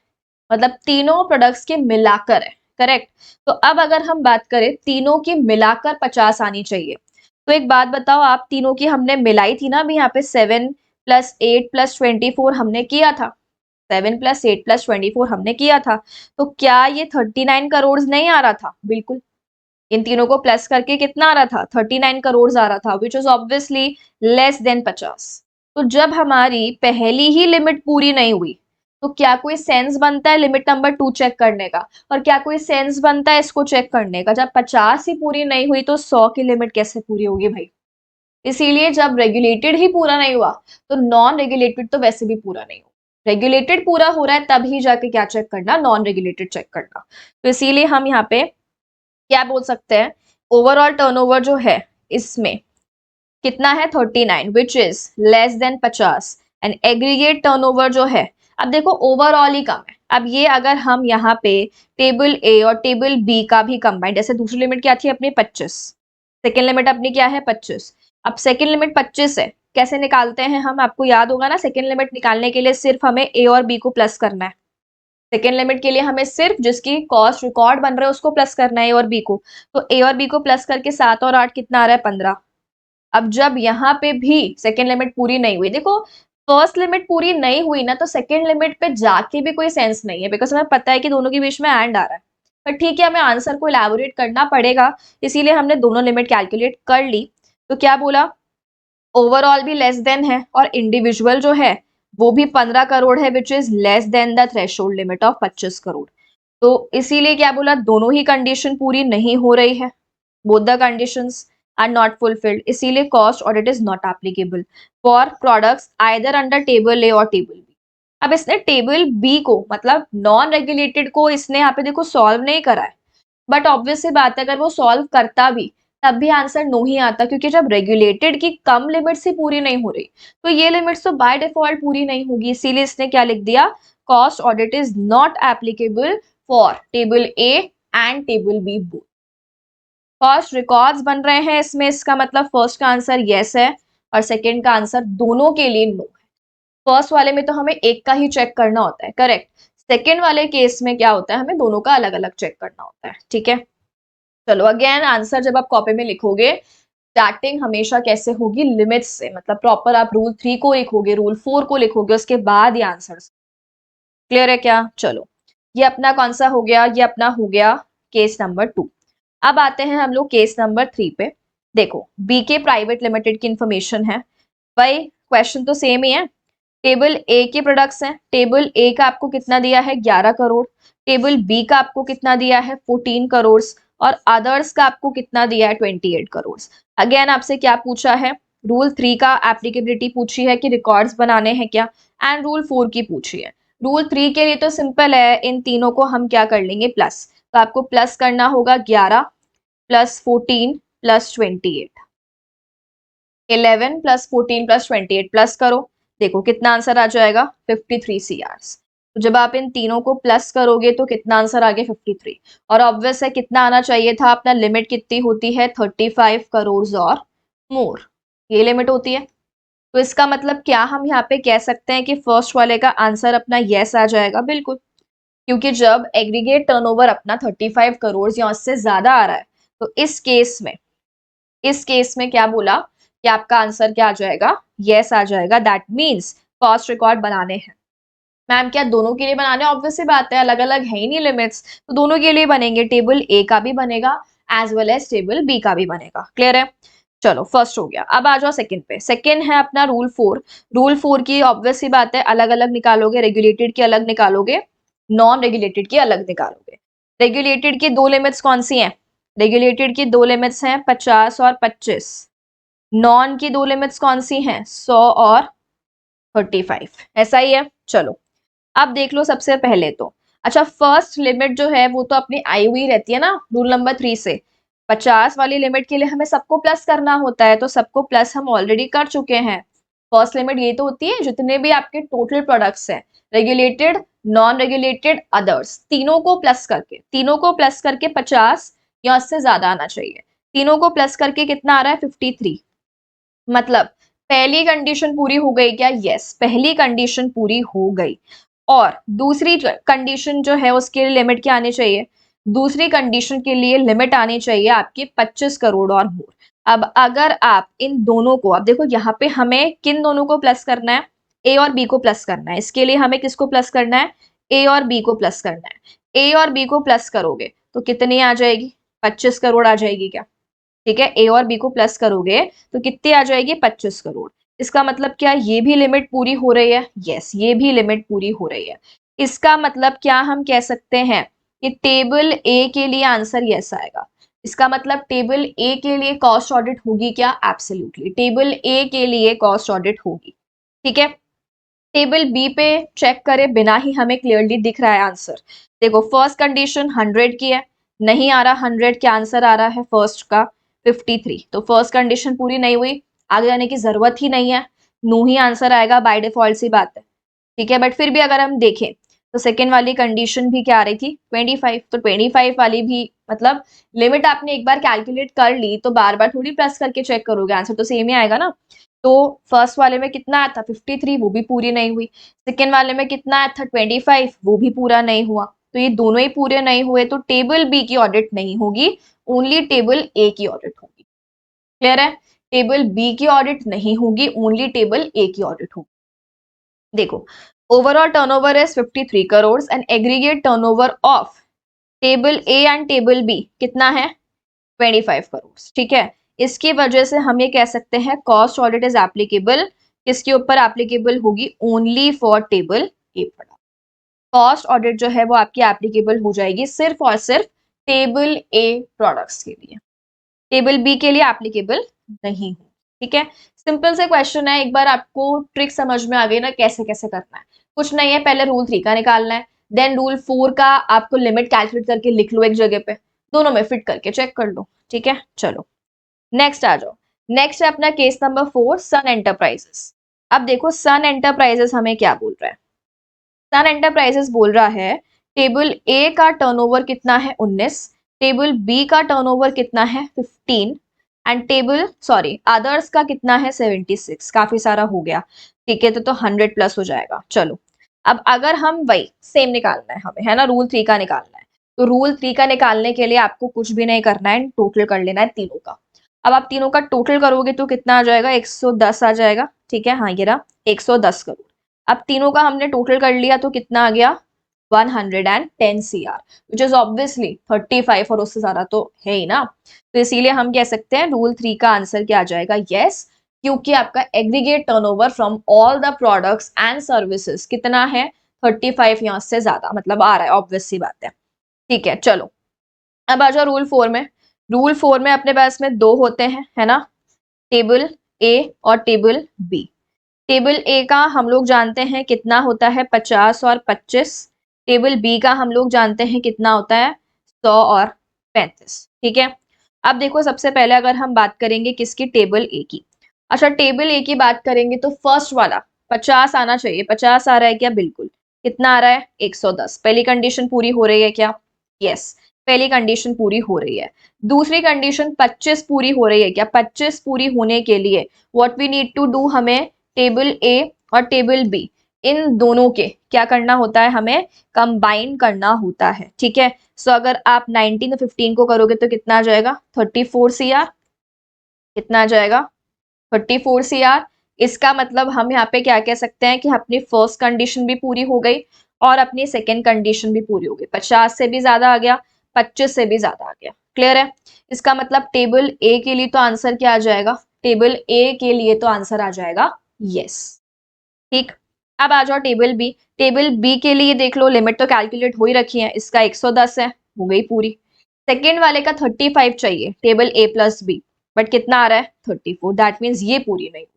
मतलब तीनों प्रोडक्ट्स के मिलाकर है, करेक्ट। तो अब अगर हम बात करें तीनों की मिलाकर 50 आनी चाहिए, तो एक बात बताओ, आप तीनों की हमने मिलाई थी ना, अभी यहाँ पे 7 + 8 + 24 हमने किया था, 7 + 8 + 24 हमने किया था, तो क्या ये 39 करोड़ नहीं आ रहा था, बिल्कुल। इन तीनों को प्लस करके कितना आ रहा था 39 करोड़ आ रहा था, विच इज ऑब्वियसली लेस देन 50। तो जब हमारी पहली ही लिमिट पूरी नहीं हुई तो क्या कोई सेंस बनता है लिमिट नंबर 2 चेक करने का, और क्या कोई सेंस बनता है इसको चेक करने का। जब 50 ही पूरी नहीं हुई तो 100 की लिमिट कैसे पूरी होगी भाई। इसीलिए जब रेगुलेटेड ही पूरा नहीं हुआ तो नॉन रेगुलेटेड तो वैसे भी पूरा नहीं हो। रेगुलेटेड पूरा हो रहा है तब ही जाके क्या चेक करना, नॉन रेगुलेटेड चेक करना। तो इसीलिए हम यहाँ पे क्या बोल सकते हैं, ओवरऑल टर्नओवर जो है इसमें कितना है 39, which is less than 50, and aggregate turnover जो है, अब देखो ओवरऑल ही कम है। अब ये अगर हम यहाँ पे टेबल ए और टेबल बी का भी कंबाइन, जैसे दूसरी लिमिट क्या थी अपनी 25, सेकेंड लिमिट अपनी क्या है 25, अब सेकेंड लिमिट 25 है, कैसे निकालते हैं हम, आपको याद होगा ना, सेकेंड लिमिट निकालने के लिए सिर्फ हमें ए और बी को प्लस करना है। सेकेंड लिमिट के लिए हमें सिर्फ जिसकी कॉस्ट रिकॉर्ड बन रहा है उसको प्लस करना है, ए और बी को। तो ए और बी को प्लस करके 7 और 8 कितना आ रहा है 15। अब जब यहाँ पे भी सेकेंड लिमिट पूरी नहीं हुई, देखो फर्स्ट लिमिट पूरी नहीं हुई ना, तो सेकेंड लिमिट पे जाके भी कोई सेंस नहीं है, बिकॉज हमें पता है कि दोनों के बीच में एंड आ रहा है। पर ठीक है, हमें आंसर को इलेबोरेट करना पड़ेगा, इसीलिए हमने दोनों लिमिट कैलकुलेट कर ली। तो क्या बोला, ओवरऑल भी लेस देन है और इंडिविजुअल जो है वो भी 15 करोड़ है, which is less than the threshold limit of 25 crore. तो इसीलिए क्या बोला, दोनों ही कंडीशन पूरी नहीं हो रही है, both the conditions are not fulfilled, इसीलिए cost audit is not applicable for products either under table A और टेबल बी। अब इसने टेबल बी को मतलब नॉन रेगुलेटेड को इसने यहाँ पे देखो सॉल्व नहीं करा है, बट ऑब्वियस सी बात है अगर वो सॉल्व करता भी तब भी आंसर नो ही आता, क्योंकि जब रेगुलेटेड की कम लिमिट्स ही पूरी नहीं हो रही तो ये लिमिट्स तो बाय डिफॉल्ट पूरी नहीं होगी, इसीलिए इसने क्या लिख दिया, cost audit is not applicable for table A and table B both. Cost records बन रहे हैं इसमें, इसका मतलब फर्स्ट का आंसर यस है और सेकंड का आंसर दोनों के लिए नो है। फर्स्ट वाले में तो हमें एक का ही चेक करना होता है, करेक्ट। सेकंड वाले केस में क्या होता है, हमें दोनों का अलग अलग चेक करना होता है, ठीक है। चलो अगेन आंसर जब आप कॉपी में लिखोगे स्टार्टिंग हमेशा कैसे होगी, लिमिट्स से, मतलब प्रॉपर आप रूल 3 को लिखोगे, रूल 4 को लिखोगे, उसके बाद ये आंसर। क्लियर है क्या? चलो ये अपना कौन सा हो गया, ये अपना हो गया केस नंबर 2। अब आते हैं हम लोग केस नंबर 3 पे। देखो बीके प्राइवेट लिमिटेड की इंफॉर्मेशन है, भाई क्वेश्चन तो सेम ही है। टेबल ए के प्रोडक्ट्स हैं, टेबल ए का आपको कितना दिया है 11 करोड़, टेबल बी का आपको कितना दिया है 14 करोड़ और अदर्स का आपको कितना दिया है 28 करोड़। अगेन आपसे क्या पूछा है, रूल 3 का एप्लीकेबिलिटी पूछी है कि रिकॉर्ड्स बनाने हैं क्या, एंड रूल 4 की पूछी है। रूल 3 के लिए तो सिंपल है, इन तीनों को हम क्या कर लेंगे प्लस, तो आपको प्लस करना होगा 11 plus 14 plus 28, 11 plus 14 plus 28 plus करो, देखो कितना आंसर आ जाएगा 53 सीआर। तो जब आप इन तीनों को प्लस करोगे तो कितना आंसर आ गया 53, और ऑब्वियस है कितना आना चाहिए था, अपना लिमिट कितनी होती है 35 करोड़ और मोर, ये लिमिट होती है। तो इसका मतलब क्या हम यहाँ पे कह सकते हैं कि फर्स्ट वाले का आंसर अपना यस आ जाएगा, बिल्कुल, क्योंकि जब एग्रीगेट टर्नओवर अपना 35 करोड़ या उससे ज्यादा आ रहा है तो इस केस में क्या बोला कि आपका आंसर क्या आ जाएगा, यस आ जाएगा। दैट मीन्स कॉस्ट रिकॉर्ड बनाने हैं। मैम क्या दोनों के लिए बनाने, ऑब्वियस सी बात है, अलग अलग है ही नहीं लिमिट्स, तो दोनों के लिए बनेंगे, टेबल ए का भी बनेगा as well as table B का भी बनेगा। क्लियर है? चलो फर्स्ट हो गया, अब आ जाओ सेकंड पे। सेकंड है अपना रूल 4। रूल 4 की ऑब्वियस सी बात है अलग अलग निकालोगे, रेगुलेटेड की अलग निकालोगे, नॉन रेगुलेटेड की अलग निकालोगे। रेगुलेटेड की दो लिमिट्स कौन सी हैं, रेगुलेटेड की दो लिमिट्स हैं 50 और 25, नॉन की दो लिमिट्स कौन सी हैं 100 और 35, ऐसा ही है। चलो अब देख लो सबसे पहले तो, अच्छा फर्स्ट लिमिट जो है वो तो अपनी आई हुई रहती है ना रूल नंबर 3 से, 50 वाली लिमिट के लिए हमें सबको प्लस करना होता है, तो सबको प्लस हम ऑलरेडी कर चुके हैं। फर्स्ट लिमिट ये तो होती है जितने भी आपके टोटल प्रोडक्ट्स हैं, रेगुलेटेड नॉन रेगुलेटेड अदर्स, तीनों को प्लस करके 50 या उससे ज्यादा आना चाहिए। तीनों को प्लस करके कितना आ रहा है 53, मतलब पहली कंडीशन पूरी हो गई क्या, यस पहली कंडीशन पूरी हो गई। और दूसरी कंडीशन जो है उसके लिए लिमिट क्या आनी चाहिए, दूसरी कंडीशन के लिए लिमिट आनी चाहिए आपकी 25 करोड़ और मोर। अब अगर आप इन दोनों को, अब देखो यहाँ पे हमें किन दोनों को प्लस करना है, ए और बी को प्लस करना है, इसके लिए हमें किसको प्लस करना है, ए और बी को प्लस करना है। ए और बी को प्लस करोगे तो कितनी आ जाएगी 25 करोड़ आ जाएगी क्या, ठीक है। ए और बी को प्लस करोगे तो कितनी आ जाएगी 25 करोड़। इसका मतलब क्या, ये भी लिमिट पूरी हो रही है, यस ये भी लिमिट पूरी हो रही है। इसका मतलब क्या हम कह सकते हैं कि टेबल ए के लिए आंसर यस आएगा। इसका मतलब टेबल ए के लिए कॉस्ट ऑडिट होगी क्या, एब्सोल्युटली टेबल ए के लिए कॉस्ट ऑडिट होगी, ठीक है। टेबल बी पे चेक करे बिना ही हमें क्लियरली दिख रहा है आंसर। देखो फर्स्ट कंडीशन 100 की है, नहीं आ रहा 100, क्या आंसर आ रहा है फर्स्ट का 53, तो फर्स्ट कंडीशन पूरी नहीं हुई, आगे जाने की जरूरत ही नहीं है, नो ही आंसर आएगा, बाय डिफॉल्ट सी बात है, ठीक है। बट फिर भी अगर हम देखें तो सेकेंड वाली कंडीशन भी क्या आ रही थी 25, तो 25 वाली भी मतलब लिमिट आपने एक बार कैलकुलेट कर ली तो बार बार थोड़ी प्लस करके चेक करोगे, आंसर तो सेम ही आएगा ना। तो फर्स्ट वाले में कितना आया था 53, वो भी पूरी नहीं हुई। सेकेंड वाले में कितना आया था 25, वो भी पूरा नहीं हुआ। तो ये दोनों ही पूरे नहीं हुए तो टेबल बी की ऑडिट नहीं होगी, ओनली टेबल ए की ऑडिट होगी। क्लियर है? टेबल बी की ऑडिट नहीं होगी, ओनली टेबल ए की ऑडिट होगी। देखो overall turnover is 53 crore and aggregate turnover of table A and table B कितना है 25 करोड़, ठीक है। इसकी वजह से हम ये कह सकते हैं कॉस्ट ऑडिट इज एप्लीकेबल, किसके ऊपर एप्लीकेबल होगी, only for table A product. Cost audit जो है वो आपकी एप्लीकेबल हो जाएगी सिर्फ और सिर्फ टेबल ए प्रोडक्ट्स के लिए, टेबल बी के लिए एप्लीकेबल नहीं हो। ठीक है, सिंपल से क्वेश्चन है, एक बार आपको ट्रिक समझ में आ गई ना कैसे कैसे करना है। कुछ नहीं है, पहले रूल 3 का निकालना है, देन रूल 4 का आपको लिमिट कैलकुलेट करके लिख लो एक जगह पे, दोनों में फिट करके चेक कर लो। ठीक है, चलो नेक्स्ट आ जाओ। नेक्स्ट है अपना केस नंबर 4, सन एंटरप्राइजेस। अब देखो सन एंटरप्राइजेस हमें क्या बोल रहा है। सन एंटरप्राइजेस बोल रहा है टेबल ए का टर्नओवर कितना है 19, टेबल बी का टर्नओवर कितना है 15 एंड टेबल सॉरी अदर्स का कितना है 76। काफी सारा हो गया। ठीक है, तो 100 प्लस हो जाएगा। चलो अब अगर हम वही सेम निकालना है हमें, है ना, रूल 3 का निकालना है, तो रूल 3 का निकालने के लिए आपको कुछ भी नहीं करना है, टोटल कर लेना है तीनों का। अब आप तीनों का टोटल करोगे तो कितना आ जाएगा, 110 आ जाएगा। ठीक है, हाँ ये रहा 110 करोड़। अब तीनों का हमने टोटल कर लिया तो कितना आ गया 110 CR, विच इज ऑब्वियसली 35 और उससे ज्यादा तो है ही ना। तो इसीलिए हम कह सकते हैं रूल 3 का आंसर क्या आ जाएगा, यस, क्योंकि आपका aggregate turnover from all the products and services कितना है 35 या से ज्यादा, मतलब आ रहा है, ऑब्वियस सी बात है। ठीक है, चलो अब आ जाओ रूल 4 में। रूल 4 में अपने पास में दो होते हैं, है ना, टेबल ए और टेबल बी। टेबल ए का हम लोग जानते हैं कितना होता है 50 और 25, टेबल बी का हम लोग जानते हैं कितना होता है 100 और 35। ठीक है, अब देखो सबसे पहले अगर हम बात करेंगे किसकी, टेबल ए की। अच्छा टेबल ए की बात करेंगे तो फर्स्ट वाला 50 आना चाहिए, 50 आ रहा है क्या, बिल्कुल। कितना आ रहा है 110। पहली कंडीशन पूरी हो रही है क्या, यस, पहली कंडीशन पूरी हो रही है। दूसरी कंडीशन 25 पूरी हो रही है क्या, 25 पूरी होने के लिए what we need to do, हमें टेबल ए और टेबल बी इन दोनों के क्या करना होता है, हमें कंबाइन करना होता है। ठीक है, सो अगर आप 19 और 15 को करोगे तो कितना आ जाएगा 34 CR। कितना आ जाएगा 34 CR। इसका मतलब हम यहाँ पे क्या कह सकते हैं कि अपनी फर्स्ट कंडीशन भी पूरी हो गई और अपनी सेकेंड कंडीशन भी पूरी हो गई। 50 से भी ज्यादा आ गया, 25 से भी ज्यादा आ गया। क्लियर है, इसका मतलब टेबल ए के लिए तो आंसर क्या आ जाएगा, टेबल ए के लिए तो आंसर आ जाएगा यस। ठीक, अब आ जाओ टेबल बी। टेबल बी के लिए देख लो, लिमिट तो कैलकुलेट हो ही रखी है, इसका 110 है, हो गई पूरी। सेकेंड वाले का 35 चाहिए, table A plus B, but कितना आ रहा है 34, दैट मीन्स ये पूरी नहीं हुई।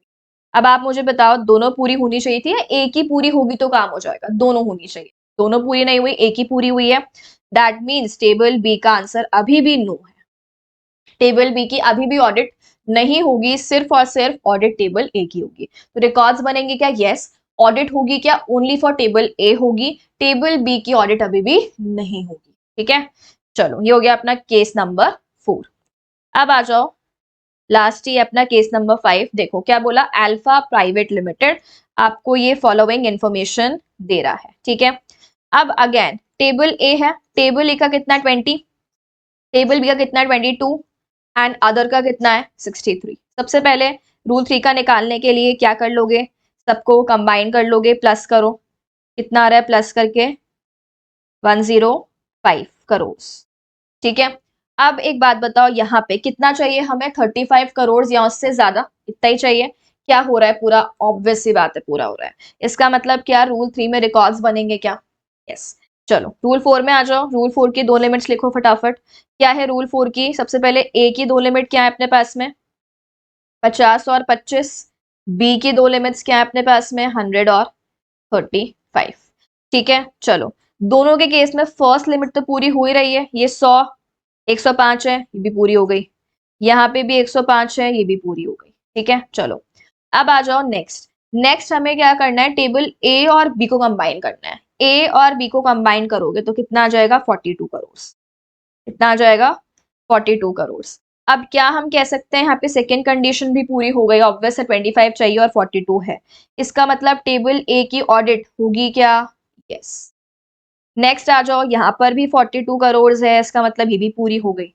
अब आप मुझे बताओ दोनों पूरी होनी चाहिए थी या एक ही पूरी होगी तो काम हो जाएगा, दोनों होनी चाहिए। दोनों पूरी नहीं हुई, एक ही पूरी हुई है, दैट मीन्स टेबल बी का आंसर अभी भी नो है। टेबल बी की अभी भी ऑडिट नहीं होगी, सिर्फ और सिर्फ ऑडिट टेबल ए की होगी। तो रिकॉर्ड्स बनेंगे क्या, यस, ऑडिट होगी क्या, ओनली फॉर टेबल ए होगी, टेबल बी की ऑडिट अभी भी नहीं होगी। ठीक है, चलो ये हो गया अपना केस नंबर 4। अब आ जाओ लास्ट ही अपना केस नंबर 5। देखो क्या बोला, अल्फा प्राइवेट लिमिटेड आपको ये फॉलोइंग इंफॉर्मेशन दे रहा है। ठीक है, अब अगेन टेबल ए है, टेबल ए का कितना 20, टेबल बी का कितना 22 एंड अदर का कितना है 63। सबसे पहले रूल 3 का निकालने के लिए क्या कर लोगे, सबको कंबाइन कर लोगे, प्लस करो, कितना आ रहा है प्लस करके 105 करोड़। ठीक है, अब एक बात बताओ यहाँ पे कितना चाहिए हमें, 35 करोड़ या उससे ज्यादा, इतना ही चाहिए। क्या हो रहा है, पूरा ऑब्वियस सी बात है पूरा हो रहा है। इसका मतलब क्या, रूल 3 में रिकॉर्ड्स बनेंगे क्या, यस। चलो रूल 4 में आ जाओ, रूल 4 की दो लिमिट्स लिखो फटाफट। क्या है रूल 4 की, सबसे पहले ए की दो लिमिट क्या है अपने पास में 50 और 25, बी की दो लिमिट्स क्या है अपने पास में 100 और 35। ठीक है, चलो दोनों के केस में फर्स्ट लिमिट तो पूरी हो ही रही है, ये 100 105 है, ये भी पूरी हो गई, यहाँ पे भी 105 है, ये भी पूरी हो गई। ठीक है, चलो अब आ जाओ नेक्स्ट। नेक्स्ट हमें क्या करना है, टेबल ए और बी को कंबाइन करना है। ए और बी को कंबाइन करोगे तो कितना आ जाएगा 42 करोड़। कितना आ जाएगा 42 करोड़। अब क्या हम कह सकते हैं, यहाँ पे सेकेंड कंडीशन भी पूरी हो गई, ऑब्वियस है 25 चाहिए और 42 है, इसका मतलब टेबल ए की ऑडिट होगी क्या, यस। नेक्स्ट आ जाओ, यहाँ पर भी 42 करोड़ है, इसका मतलब ये भी पूरी हो गई,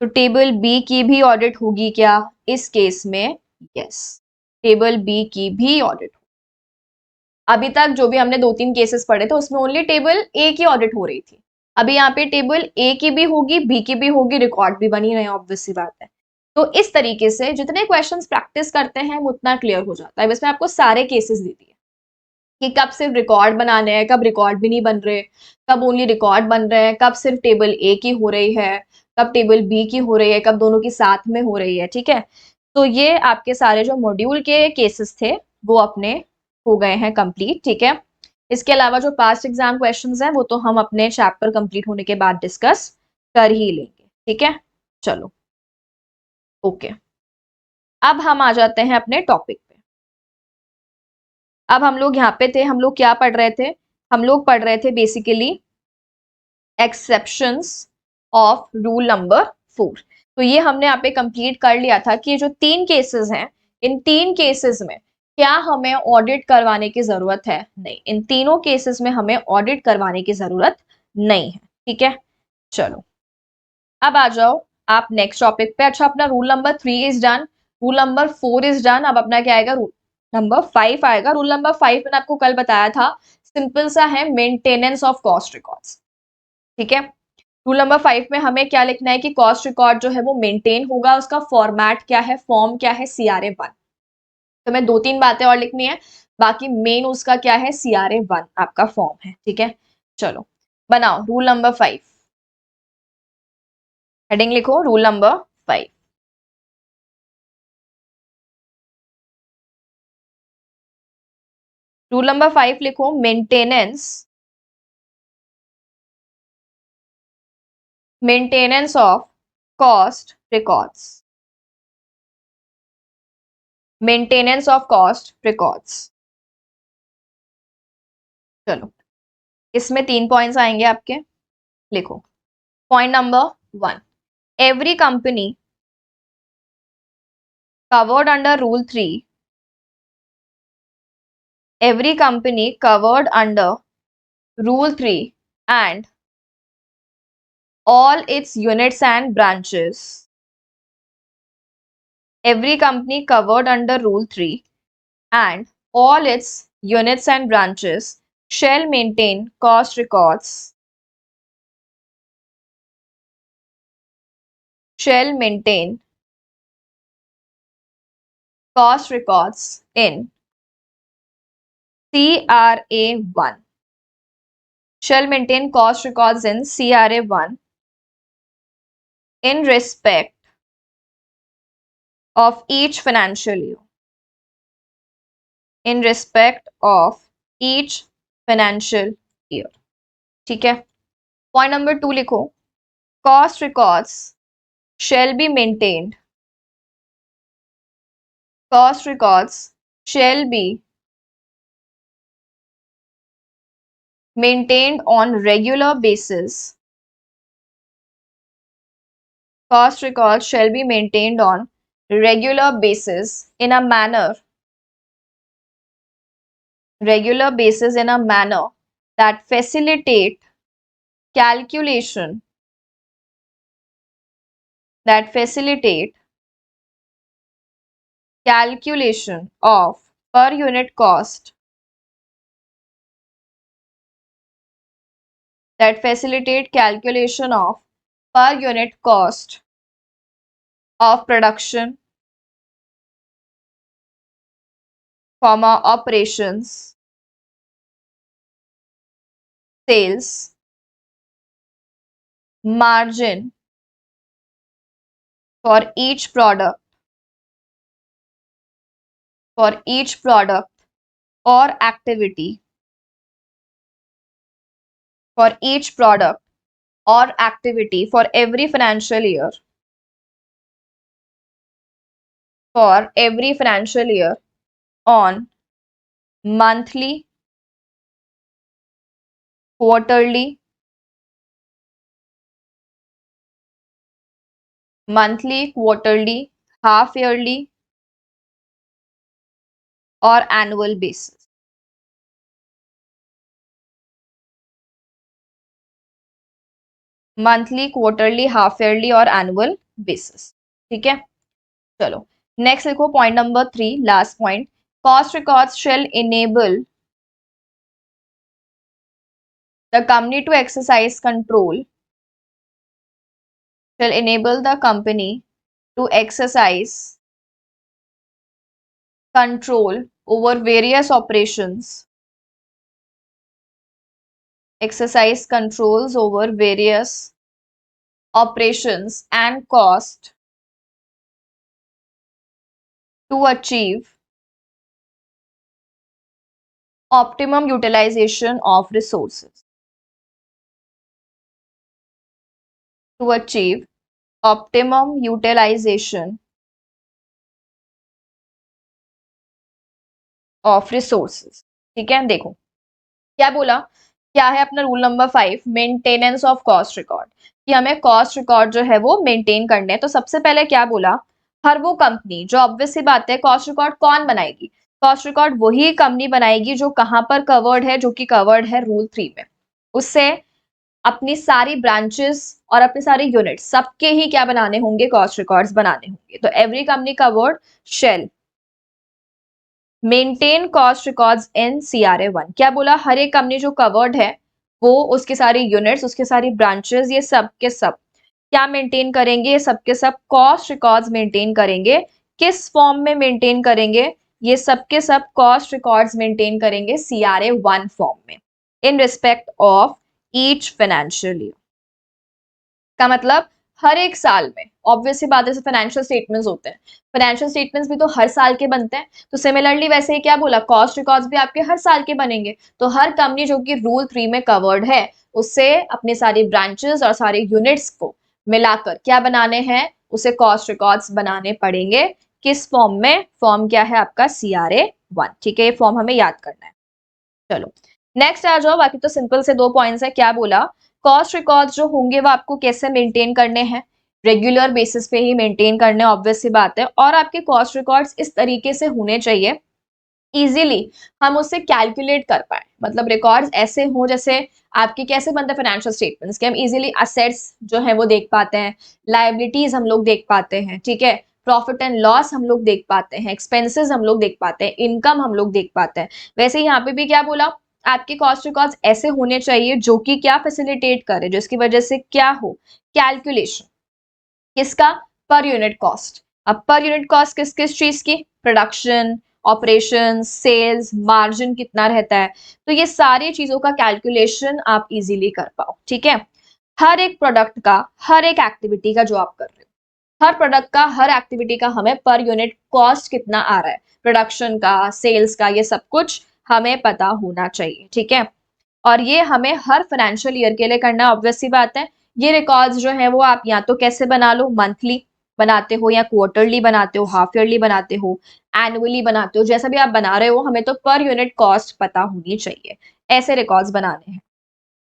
तो टेबल बी की भी ऑडिट होगी क्या इस केस में, यस, टेबल बी की भी ऑडिट। अभी तक जो भी हमने 2-3 केसेस पढ़े थे उसमें ओनली टेबल ए की ऑडिट हो रही थी, अभी यहाँ पे टेबल ए की भी होगी, बी की भी होगी, रिकॉर्ड भी बनी रहे, ऑब्वियस सी बात है। तो इस तरीके से जितने क्वेश्चंस प्रैक्टिस करते हैं उतना क्लियर हो जाता है। इसमें आपको सारे केसेस दे दिए, कि कब सिर्फ रिकॉर्ड बनाने हैं, कब रिकॉर्ड भी नहीं बन रहे, कब ओनली रिकॉर्ड बन रहे हैं, कब सिर्फ टेबल ए की हो रही है, कब टेबल बी की हो रही है, कब दोनों की साथ में हो रही है। ठीक है, तो ये आपके सारे जो मॉड्यूल के केसेस थे वो अपने हो गए हैं कंप्लीट। ठीक है, इसके अलावा जो पास्ट एग्जाम क्वेश्चंस हैं वो तो हम अपने चैप्टर कंप्लीट होने के बाद डिस्कस कर ही लेंगे। ठीक है, चलो ओके, अब हम आ जाते हैं अपने टॉपिक पे। अब हम लोग यहाँ पे थे, हम लोग क्या पढ़ रहे थे, हम लोग पढ़ रहे थे basically exceptions of rule number 4। तो ये हमने यहाँ पे कंप्लीट कर लिया था कि ये जो 3 केसेस हैं, इन 3 केसेस में क्या हमें ऑडिट करवाने की जरूरत है? नहीं, इन तीनों केसेस में हमें ऑडिट करवाने की जरूरत नहीं है। ठीक है, चलो अब आ जाओ आप नेक्स्ट टॉपिक पे। अच्छा, अपना rule number 3 is done, rule number 4 is done. अब अपना क्या आएगा? रूल नंबर 5 आएगा। रूल नंबर 5 मैंने आपको कल बताया था, सिंपल सा है, मेंटेनेंस ऑफ कॉस्ट रिकॉर्ड्स। ठीक है, रूल नंबर 5 में हमें क्या लिखना है कि कॉस्ट रिकॉर्ड जो है वो मेंटेन होगा, उसका फॉर्मेट क्या है, फॉर्म क्या है, CRA 1। तो मैं 2-3 बातें और लिखनी है, बाकी मेन उसका क्या है, CRA 1 आपका फॉर्म है। ठीक है, चलो बनाओ रूल नंबर 5, हेडिंग लिखो रूल नंबर 5। रूल नंबर 5 लिखो, maintenance of cost records, maintenance of cost records. चलो इसमें 3 पॉइंट्स आएंगे आपके, लिखो। Point number 1, every company covered under Rule 3, every company covered under Rule 3 and all its units and branches, every company covered under Rule 3 and all its units and branches shall maintain cost records, shall maintain cost records in CRA 1, shall maintain cost records in CRA 1 in respect of each financial year, in respect of each financial year। ठीक है, point number 2 लिखो, cost records shall be maintained, cost records shall be maintained on regular basis, cost records shall be maintained on regular basis in a manner, regular basis in a manner that facilitate calculation, that facilitate calculation of per unit cost, that facilitate calculation of per unit cost of production, operations, sales, margin for each product, for each product or activity, for each product or activity for every financial year, for every financial year on monthly, quarterly, monthly, quarterly, half yearly or annual basis। Monthly, quarterly, half yearly और annual basis. ठीक है, चलो next देखो, point number 3, last point, cost records shall enable the company to exercise control, shall enable the company to exercise control over various operations exercise controls over various operations and cost to achieve optimum utilization of resources. To achieve optimum utilization of resources. ठीक है, देखो क्या बोला, क्या है अपना rule number 5, maintenance of cost record, कि हमें कॉस्ट रिकॉर्ड जो है वो मेंटेन करने हैं। तो सबसे पहले क्या बोला, हर वो कंपनी जो ऑब्वियस सी बात है, कॉस्ट रिकॉर्ड कौन बनाएगी, कॉस्ट रिकॉर्ड वही कंपनी बनाएगी जो कहां पर कवर्ड है, जो कि कवर्ड है रूल 3 में। उससे अपनी सारी ब्रांचेस और अपने सारे यूनिट सबके ही क्या बनाने होंगे, कॉस्ट रिकॉर्ड्स बनाने होंगे। तो every company covered shall maintain cost records in CRA1। क्या बोला, हर एक कंपनी जो कवर्ड है वो उसके सारी यूनिट्स, उसके सारी ब्रांचेस, ये सब के सब क्या मेंटेन करेंगे, सब के सब कॉस्ट रिकॉर्ड्स मेंटेन करेंगे। किस फॉर्म में मेंटेन करेंगे, ये सब के सब कॉस्ट रिकॉर्ड्स मेंटेन करेंगे CRA1 फॉर्म में, in respect of each financial year. का मतलब हर एक साल में, ऑब्वियसली बात है, फाइनेंशियल स्टेटमेंट्स होते हैं, फाइनेंशियल स्टेटमेंट्स भी तो हर साल के बनते हैं। तो सिमिलरली वैसे ही क्या बोला, कॉस्ट रिकॉर्ड्स भी आपके हर साल के बनेंगे। तो हर कंपनी जो कि रूल 3 में कवर्ड है, उससे अपनी सारी ब्रांचेस और सारे यूनिट्स को मिलाकर क्या बनाने हैं, उसे कॉस्ट रिकॉर्ड्स बनाने पड़ेंगे। किस फॉर्म में, फॉर्म क्या है आपका CRA1। ठीक है, ये फॉर्म हमें याद करना है। चलो नेक्स्ट आ जाओ, बाकी तो सिंपल से 2 पॉइंट्स है। क्या बोला, कॉस्ट रिकॉर्ड्स जो होंगे वो आपको कैसे मेंटेन करने हैं, रेगुलर बेसिस पे ही मेंटेन करने, ऑब्वियस सी बात है। और आपके कॉस्ट रिकॉर्ड्स इस तरीके से होने चाहिए इजीली हम उससे कैलकुलेट कर पाए, मतलब रिकॉर्ड्स ऐसे हो जैसे आपके कैसे बनते हैं फाइनेंशियल स्टेटमेंट्स के, हम इजीली असेट्स जो है वो देख पाते हैं, लायबिलिटीज हम लोग देख पाते हैं, ठीक है, प्रॉफिट एंड लॉस हम लोग देख पाते हैं, एक्सपेंसेस हम लोग देख पाते हैं, इनकम हम लोग देख पाते हैं। वैसे यहाँ पे भी क्या बोला, आपके कॉस्ट रिकॉर्ड्स ऐसे होने चाहिए जो कि क्या फैसिलिटेट करे, जिसकी वजह से क्या हो, कैलकुलेशन किसका, पर यूनिट कॉस्ट। अब पर यूनिट कॉस्ट किस किस चीज की, प्रोडक्शन, ऑपरेशन, सेल्स, मार्जिन कितना रहता है, तो ये सारी चीजों का कैलकुलेशन आप इजीली कर पाओ। ठीक है, हर एक प्रोडक्ट का, हर एक एक्टिविटी का जो आप कर रहे हो, हर प्रोडक्ट का, हर एक्टिविटी का हमें पर यूनिट कॉस्ट कितना आ रहा है, प्रोडक्शन का, सेल्स का, ये सब कुछ हमें पता होना चाहिए। ठीक है, और ये हमें हर फाइनेंशियल ईयर के लिए करना, ऑब्वियस सी बात है। ये रिकॉर्ड्स जो है वो आप या तो कैसे बना लो, मंथली बनाते हो या क्वार्टरली बनाते हो, हाफ ईयरली बनाते हो, एनुअली बनाते हो, जैसा भी आप बना रहे हो, हमें तो पर यूनिट कॉस्ट पता होनी चाहिए, ऐसे रिकॉर्ड्स बनाने हैं।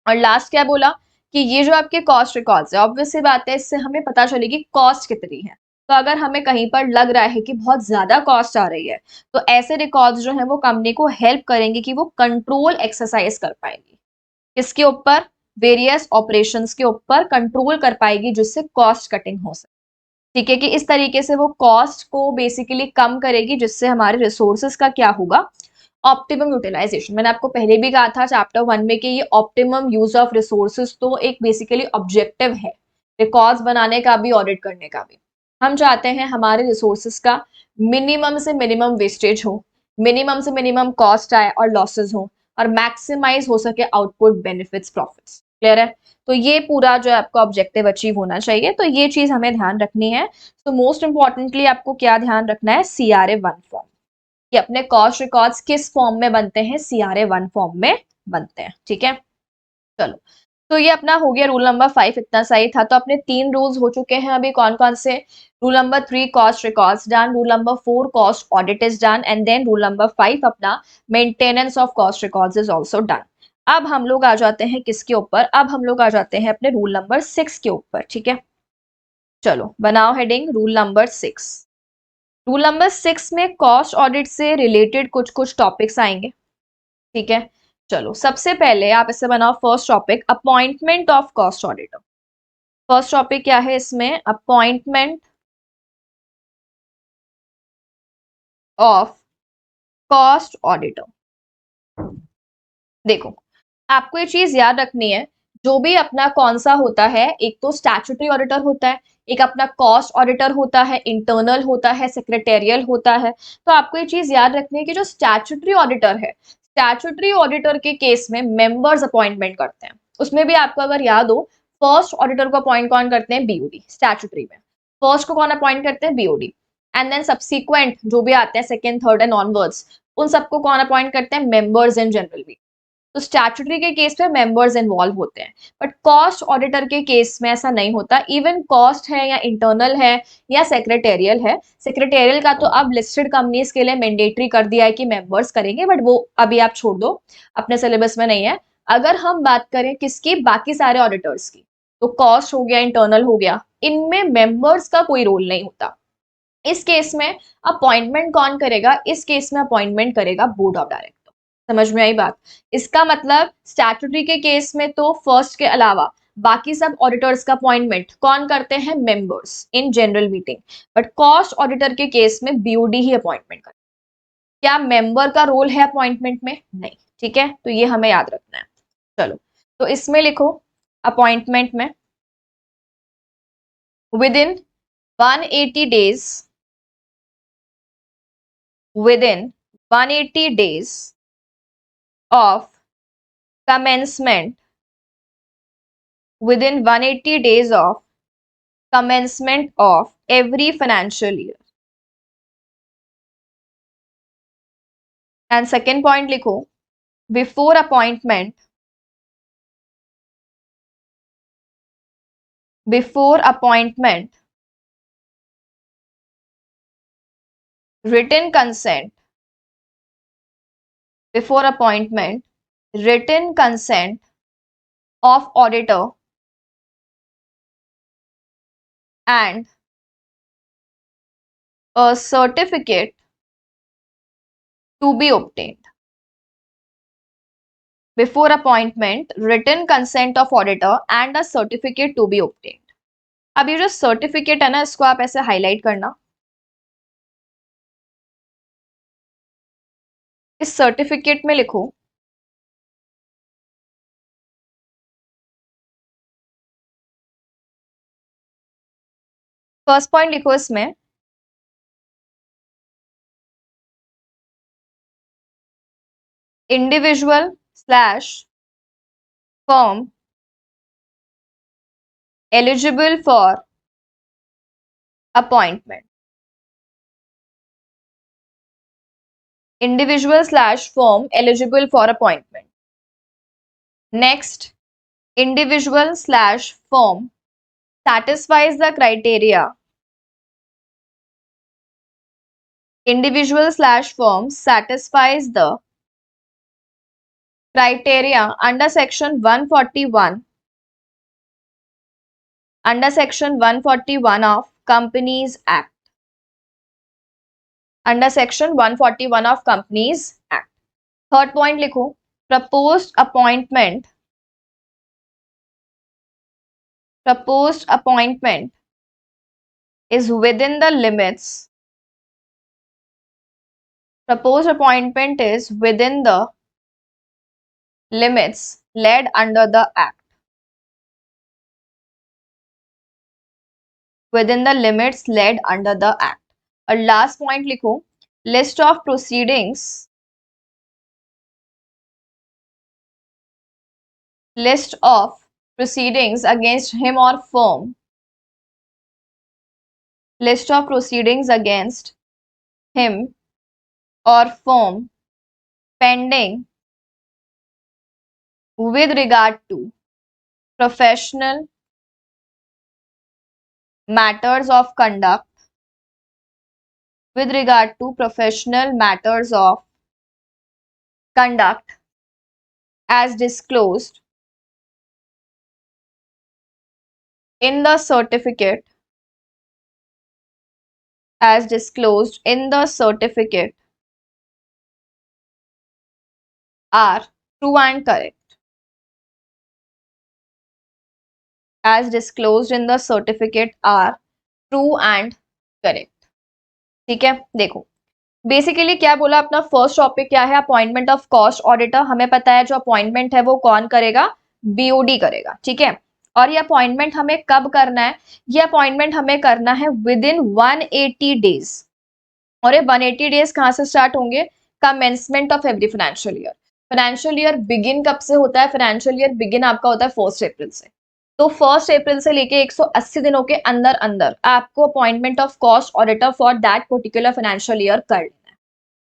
और लास्ट क्या बोला, कि ये जो आपके कॉस्ट रिकॉर्ड्स है, ऑब्वियस सी बात है, इससे हमें पता चलेगी कॉस्ट कितनी है। तो अगर हमें कहीं पर लग रहा है कि बहुत ज्यादा कॉस्ट आ रही है, तो ऐसे रिकॉर्ड्स जो है वो कंपनी को हेल्प करेंगे कि वो कंट्रोल एक्सरसाइज कर पाएगी, किसके ऊपर, वेरियस ऑपरेशंस के ऊपर कंट्रोल कर पाएगी, जिससे कॉस्ट कटिंग हो सके। ठीक है, कि इस तरीके से वो कॉस्ट को बेसिकली कम करेगी, जिससे हमारे रिसोर्सेज का क्या होगा, ऑप्टिमम यूटिलाइजेशन। मैंने आपको पहले भी कहा था चैप्टर 1 में कि ये ऑप्टिमम यूज ऑफ रिसोर्सेज तो एक बेसिकली ऑब्जेक्टिव है, रिकॉर्ड्स बनाने का भी, ऑडिट करने का भी। हम चाहते हैं हमारे रिसोर्सेज का मिनिमम से मिनिमम वेस्टेज हो, मिनिमम से मिनिमम कॉस्ट आए और लॉसेज हो, और मैक्सिमाइज हो सके आउटपुट, बेनिफिट्स, प्रॉफिट्स। क्लियर है, तो ये पूरा जो है आपका ऑब्जेक्टिव अचीव होना चाहिए, तो ये चीज हमें ध्यान रखनी है। तो मोस्ट इंपॉर्टेंटली आपको क्या ध्यान रखना है, CRA1 फॉर्म, कि अपने कॉस्ट रिकॉर्ड्स किस फॉर्म में बनते हैं, CRA1 फॉर्म में बनते हैं। ठीक है, चलो तो ये अपना हो गया रूल नंबर 5, इतना सही था। तो अपने 3 रूल्स हो चुके हैं अभी, कौन कौन से, rule number 3 cost records done, rule number 4 cost audit is done, and then rule number 5 अपना maintenance of cost records is also done. अब हम लोग आ जाते हैं किसके ऊपर, अब हम लोग आ जाते हैं अपने रूल नंबर 6 के ऊपर। ठीक है, चलो बनाओ heading rule number 6। Rule number 6 में कॉस्ट ऑडिट से रिलेटेड कुछ कुछ टॉपिक्स आएंगे। ठीक है, चलो सबसे पहले आप इसे बनाओ first topic, appointment of cost auditor. First topic क्या है इसमें, अपॉइंटमेंट ऑफ कॉस्ट ऑडिटर। देखो आपको ये चीज याद रखनी है, जो भी अपना कौन सा होता है, एक तो स्टैट्यूटरी ऑडिटर होता है, एक अपना कॉस्ट ऑडिटर होता है, इंटरनल होता है, सेक्रेटेरियल होता है। तो आपको ये चीज याद रखनी है कि जो स्टैट्यूटरी ऑडिटर है, स्टैट्यूटरी ऑडिटर के केस में मेंबर्स अपॉइंटमेंट करते हैं, उसमें भी आपको अगर याद हो, फर्स्ट ऑडिटर को अपॉइंट कौन करते हैं? बीओडी। स्टैट्यूटरी में फर्स्ट को कौन अपॉइंट करते हैं? बीओडी। एंड देन सब्सिक्वेंट जो भी आते हैं सेकंड, थर्ड एंड ऑनवर्ड्स, उन सबको कौन अपॉइंट करते हैं? मेंबर्स इन जनरल भी। तो स्टैट्यूटरी के केस में मेंबर्स इन्वॉल्व होते हैं, बट कॉस्ट ऑडिटर के केस में ऐसा नहीं होता। इवन कॉस्ट है या इंटरनल है या सेक्रेटेरियल है, सेक्रेटेरियल का तो अब लिस्टेड कंपनीज के लिए मैंडेटरी कर दिया है कि मेंबर्स करेंगे, बट वो अभी आप छोड़ दो, अपने सिलेबस में नहीं है। अगर हम बात करें किसकी? बाकी सारे ऑडिटर्स की, तो कॉस्ट हो गया, इंटरनल हो गया, इनमें मेंबर्स का कोई रोल नहीं होता। इस केस में अपॉइंटमेंट कौन करेगा? इस केस में अपॉइंटमेंट करेगा बोर्ड ऑफ डायरेक्टर। समझ में आई बात? इसका मतलब स्टैट्यूटरी के केस में तो फर्स्ट के अलावा बाकी सब ऑडिटर्स का अपॉइंटमेंट कौन करते हैं? Members in general meeting. But cost auditor के केस में बीओडी ही अपॉइंटमेंट करते हैं। क्या मेंबर का रोल है अपॉइंटमेंट में? नहीं। ठीक है, तो ये हमें याद रखना है। चलो, तो इसमें लिखो अपॉइंटमेंट में with in 180 days, within 180 days of commencement, within 180 days of commencement of every financial year. And second point लिखो before appointment, written consent, before appointment written consent of auditor and a certificate to be obtained. Before appointment written consent of auditor and a certificate to be obtained. अब ये जो certificate है ना, इसको आप ऐसे highlight करना। इस सर्टिफिकेट में लिखो फर्स्ट पॉइंट लिखो इसमें individual slash firm eligible for appointment. individual slash firm eligible for appointment. Next, individual slash firm satisfies the criteria. Individual slash firm satisfies the criteria under section 141, under section 141 of Companies Act. Under section 141 of Companies Act. Third point लिखो proposed appointment is within the limits. Proposed appointment is within the limits laid under the Act. Within the limits laid under the Act. और last point लिखो list of proceedings, list of proceedings against him or firm, list of proceedings against him or firm pending with regard to professional matters of conduct, with regard to professional matters of conduct as disclosed in the certificate, as disclosed in the certificate are true and correct. As disclosed in the certificate are true and correct. ठीक है, देखो basically क्या बोला, अपना first topic क्या है? Appointment of cost auditor. हमें पता है जो अपॉइंटमेंट है वो कौन करेगा? बीओडी करेगा। ठीक है, और ये अपॉइंटमेंट हमें कब करना है? ये अपॉइंटमेंट हमें करना है विद इन 180 डेज। और ये 180 डेज कहाँ से स्टार्ट होंगे? Commencement of every financial year. Financial year begin कब से होता है? फाइनेंशियल ईयर बिगिन आपका होता है 1 अप्रैल से। तो 1 अप्रैल से लेके 180 दिनों के अंदर अंदर आपको appointment of cost auditor for that particular financial year कर लेना है।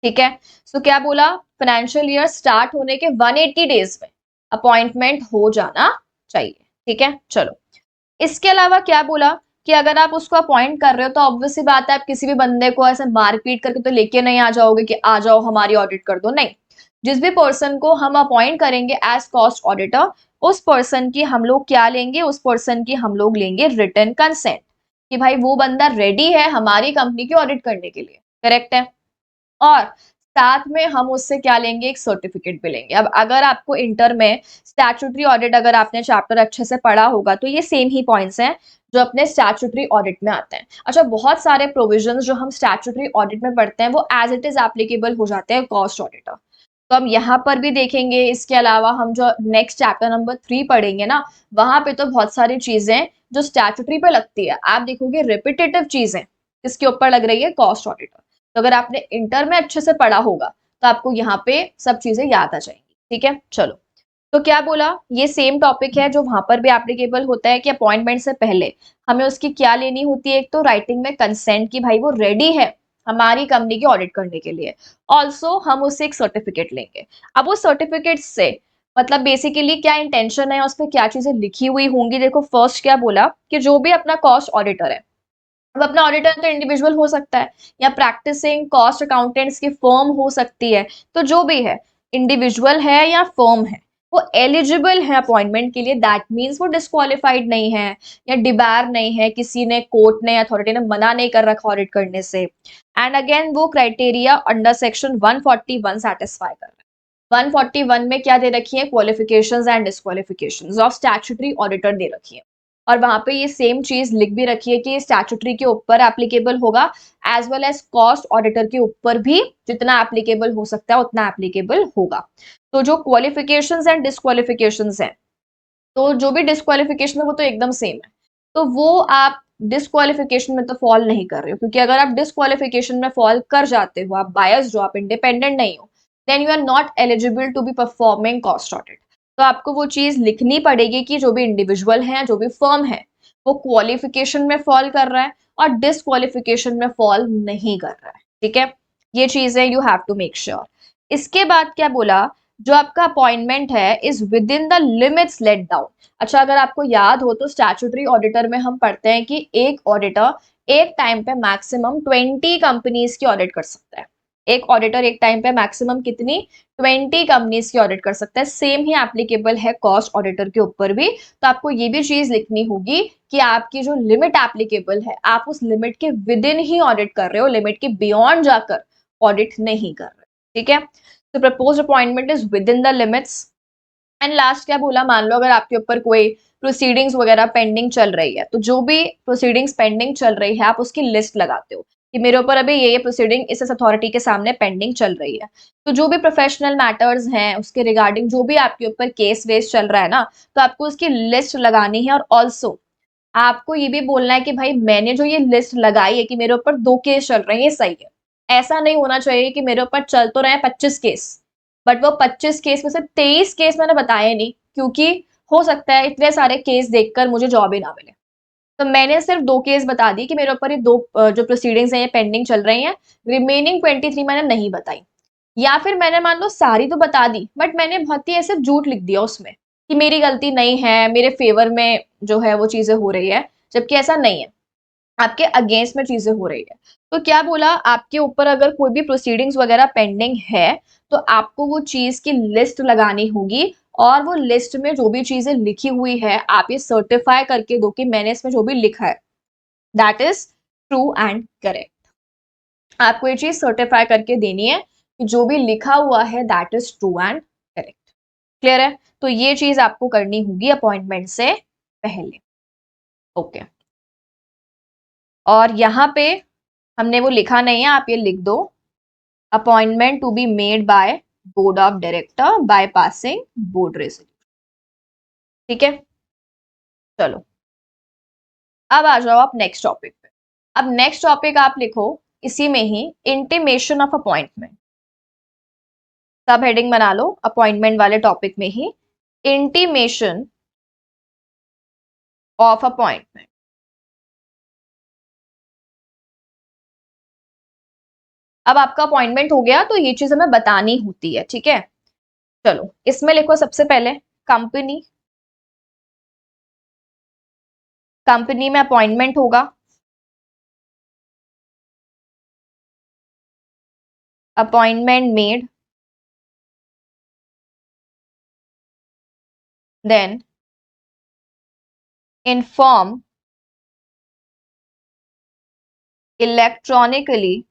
ठीक है, सो क्या बोला, फाइनेंशियल ईयर स्टार्ट होने के 180 डेज में अपॉइंटमेंट हो जाना चाहिए। ठीक है, चलो इसके अलावा क्या बोला कि अगर आप उसको अपॉइंट कर रहे हो तो ऑब्वियस सी बात है आप किसी भी बंदे को ऐसे मारपीट करके तो लेके नहीं आ जाओगे कि आ जाओ हमारी ऑडिट कर दो, नहीं। जिस भी पर्सन को हम अपॉइंट करेंगे एज कॉस्ट ऑडिटर, उस पर्सन की हम लोग क्या लेंगे, उस पर्सन की हम लोग लेंगे रिटन कंसेंट कि भाई वो बंदा रेडी है हमारी कंपनी की ऑडिट करने के लिए। करेक्ट है। और साथ में हम उससे क्या लेंगे, एक सर्टिफिकेट भी लेंगे। अब अगर आपको इंटर में स्टैट्यूटरी ऑडिट अगर आपने चैप्टर अच्छे से पढ़ा होगा तो ये सेम ही पॉइंट्स हैं जो अपने स्टैट्यूटरी ऑडिट में आते हैं। अच्छा, बहुत सारे प्रोविजंस जो हम स्टैट्यूटरी ऑडिट में पढ़ते हैं वो एज इट इज एप्लीकेबल हो जाते हैं कॉस्ट ऑडिटर। तो हम यहाँ पर भी देखेंगे। इसके अलावा हम जो नेक्स्ट चैप्टर नंबर 3 पढ़ेंगे ना, वहां पे तो बहुत सारी चीजें जो स्टैट्यूटरी पे लगती है आप देखोगे रिपीटेटिव चीजें इसके ऊपर लग रही है कॉस्ट ऑडिटर। तो अगर आपने इंटर में अच्छे से पढ़ा होगा तो आपको यहाँ पे सब चीजें याद आ जाएंगी। ठीक है, चलो तो क्या बोला, ये सेम टॉपिक है जो वहां पर भी एप्लीकेबल होता है कि अपॉइंटमेंट से पहले हमें उसकी क्या लेनी होती है, एक तो राइटिंग में कंसेंट की भाई वो रेडी है हमारी कंपनी की ऑडिट करने के लिए। ऑल्सो हम उससे एक सर्टिफिकेट लेंगे। अब वो सर्टिफिकेट से मतलब बेसिकली क्या इंटेंशन है, उस पर क्या चीजें लिखी हुई होंगी। देखो फर्स्ट क्या बोला कि जो भी अपना कॉस्ट ऑडिटर है, अब अपना ऑडिटर तो इंडिविजुअल हो सकता है या प्रैक्टिसिंग कॉस्ट अकाउंटेंट्स की फर्म हो सकती है। तो जो भी है, इंडिविजुअल है या फर्म है, वो एलिजिबल है अपॉइंटमेंट के लिए। दैट मीन्स वो डिस्क्वालिफाइड नहीं है या डिबार नहीं है, किसी ने कोर्ट ने अथॉरिटी ने मना नहीं कर रखा ऑडिट करने से। एंड अगेन वो क्राइटेरिया अंडर सेक्शन 141 सेटिस्फाई कर रहा है। 141 में क्या दे रखी है, qualifications and disqualifications of statutory auditor दे रखी है। और वहां पे ये सेम चीज लिख भी रखी है कि स्टैट्यूटरी के ऊपर एप्लीकेबल होगा as well as cost auditor के ऊपर भी जितना एप्लीकेबल हो सकता है उतना एप्लीकेबल होगा। तो जो क्वालिफिकेशंस एंड डिस्क्वालिफिकेशंस हैं, तो जो भी डिस्क्वालिफिकेशन है वो तो एकदम सेम है। तो वो आप डिस्क्वालिफिकेशन में तो फॉल नहीं कर रहे हो, क्योंकि अगर आप डिस्क्वालिफिकेशन में फॉल कर जाते हो, आप बायस जो आप इंडिपेंडेंट नहीं हो, then you are not eligible to be performing cost audit. तो आपको वो चीज लिखनी पड़ेगी कि जो भी इंडिविजुअल है, जो भी फर्म है, वो क्वालिफिकेशन में फॉल कर रहा है और डिस्क्वालिफिकेशन में फॉल नहीं कर रहा है। ठीक है, ये चीजें you have to make sure. इसके बाद क्या बोला, जो आपका अपॉइंटमेंट है is within the limits laid down. अच्छा, अगर आपको याद हो तो स्टैट्यूटरी ऑडिटर में हम पढ़ते हैं कि एक ऑडिटर एक टाइम पे मैक्सिमम 20 कंपनीज की ऑडिट कर सकता है। एक ऑडिटर एक टाइम पे मैक्सिमम कितनी, 20 कंपनीज की ऑडिट कर सकता है। सेम ही एप्लीकेबल है कॉस्ट ऑडिटर के ऊपर भी। तो आपको ये भी चीज लिखनी होगी कि आपकी जो लिमिट एप्लीकेबल है आप उस लिमिट के विद इन ही ऑडिट कर रहे हो, लिमिट के बियॉन्ड जाकर ऑडिट नहीं कर रहे। ठीक है, तो propose appointment is within the limits. And last क्या बोला, मान लो अगर आपके ऊपर कोई प्रोसीडिंग्स वगैरह पेंडिंग चल रही है, तो जो भी प्रोसीडिंग्स पेंडिंग चल रही है आप उसकी लिस्ट लगाते हो कि मेरे ऊपर अभी ये प्रोसीडिंग इस अथॉरिटी के सामने पेंडिंग चल रही है। तो जो भी प्रोफेशनल मैटर्स हैं उसके रिगार्डिंग जो भी आपके ऊपर केस वेस चल रहा है ना, तो आपको उसकी लिस्ट लगानी है। और ऑल्सो आपको ये भी बोलना है कि भाई मैंने जो ये लिस्ट लगाई है कि मेरे ऊपर 2 केस चल रहे हैं, ये सही है। ऐसा नहीं होना चाहिए कि मेरे ऊपर चल तो रहे हैं 25 केस, बट वो 25 केस में से 23 केस मैंने बताए नहीं, क्योंकि हो सकता है इतने सारे केस देखकर मुझे जॉब ही ना मिले। तो मैंने सिर्फ 2 केस बता दी कि मेरे ऊपर ये 2 जो प्रोसीडिंग्स हैं ये पेंडिंग चल रही हैं। रिमेनिंग 23 मैंने नहीं बताई। या फिर मैंने मान लो सारी तो बता दी बट मैंने बहुत ही ऐसे झूठ लिख दिया उसमें कि मेरी गलती नहीं है, मेरे फेवर में जो है वो चीजें हो रही है, जबकि ऐसा नहीं है, आपके अगेंस्ट में चीजें हो रही है। तो क्या बोला, आपके ऊपर अगर कोई भी प्रोसीडिंग्स वगैरह पेंडिंग है तो आपको वो चीज की लिस्ट लगानी होगी। और वो लिस्ट में जो भी चीजें लिखी हुई है आप ये सर्टिफाई करके दो कि मैंने इसमें जो भी लिखा है that is true and correct. आपको ये चीज सर्टिफाई करके देनी है कि जो भी लिखा हुआ है that is true and correct. Clear है? तो ये चीज आपको करनी होगी अपॉइंटमेंट से पहले। ओके, और यहाँ पे हमने वो लिखा नहीं है, आप ये लिख दो, appointment to be made by board of director by passing board resolution. ठीक है, चलो अब आ जाओ आप नेक्स्ट टॉपिक पे। अब नेक्स्ट टॉपिक आप लिखो इसी में ही, इंटीमेशन ऑफ अपॉइंटमेंट। सब हेडिंग बना लो अपॉइंटमेंट वाले टॉपिक में ही, इंटीमेशन ऑफ अपॉइंटमेंट। अब आपका अपॉइंटमेंट हो गया तो ये चीज हमें बतानी होती है, ठीक है। चलो इसमें लिखो सबसे पहले कंपनी, कंपनी में अपॉइंटमेंट होगा, appointment made, then inform electronically,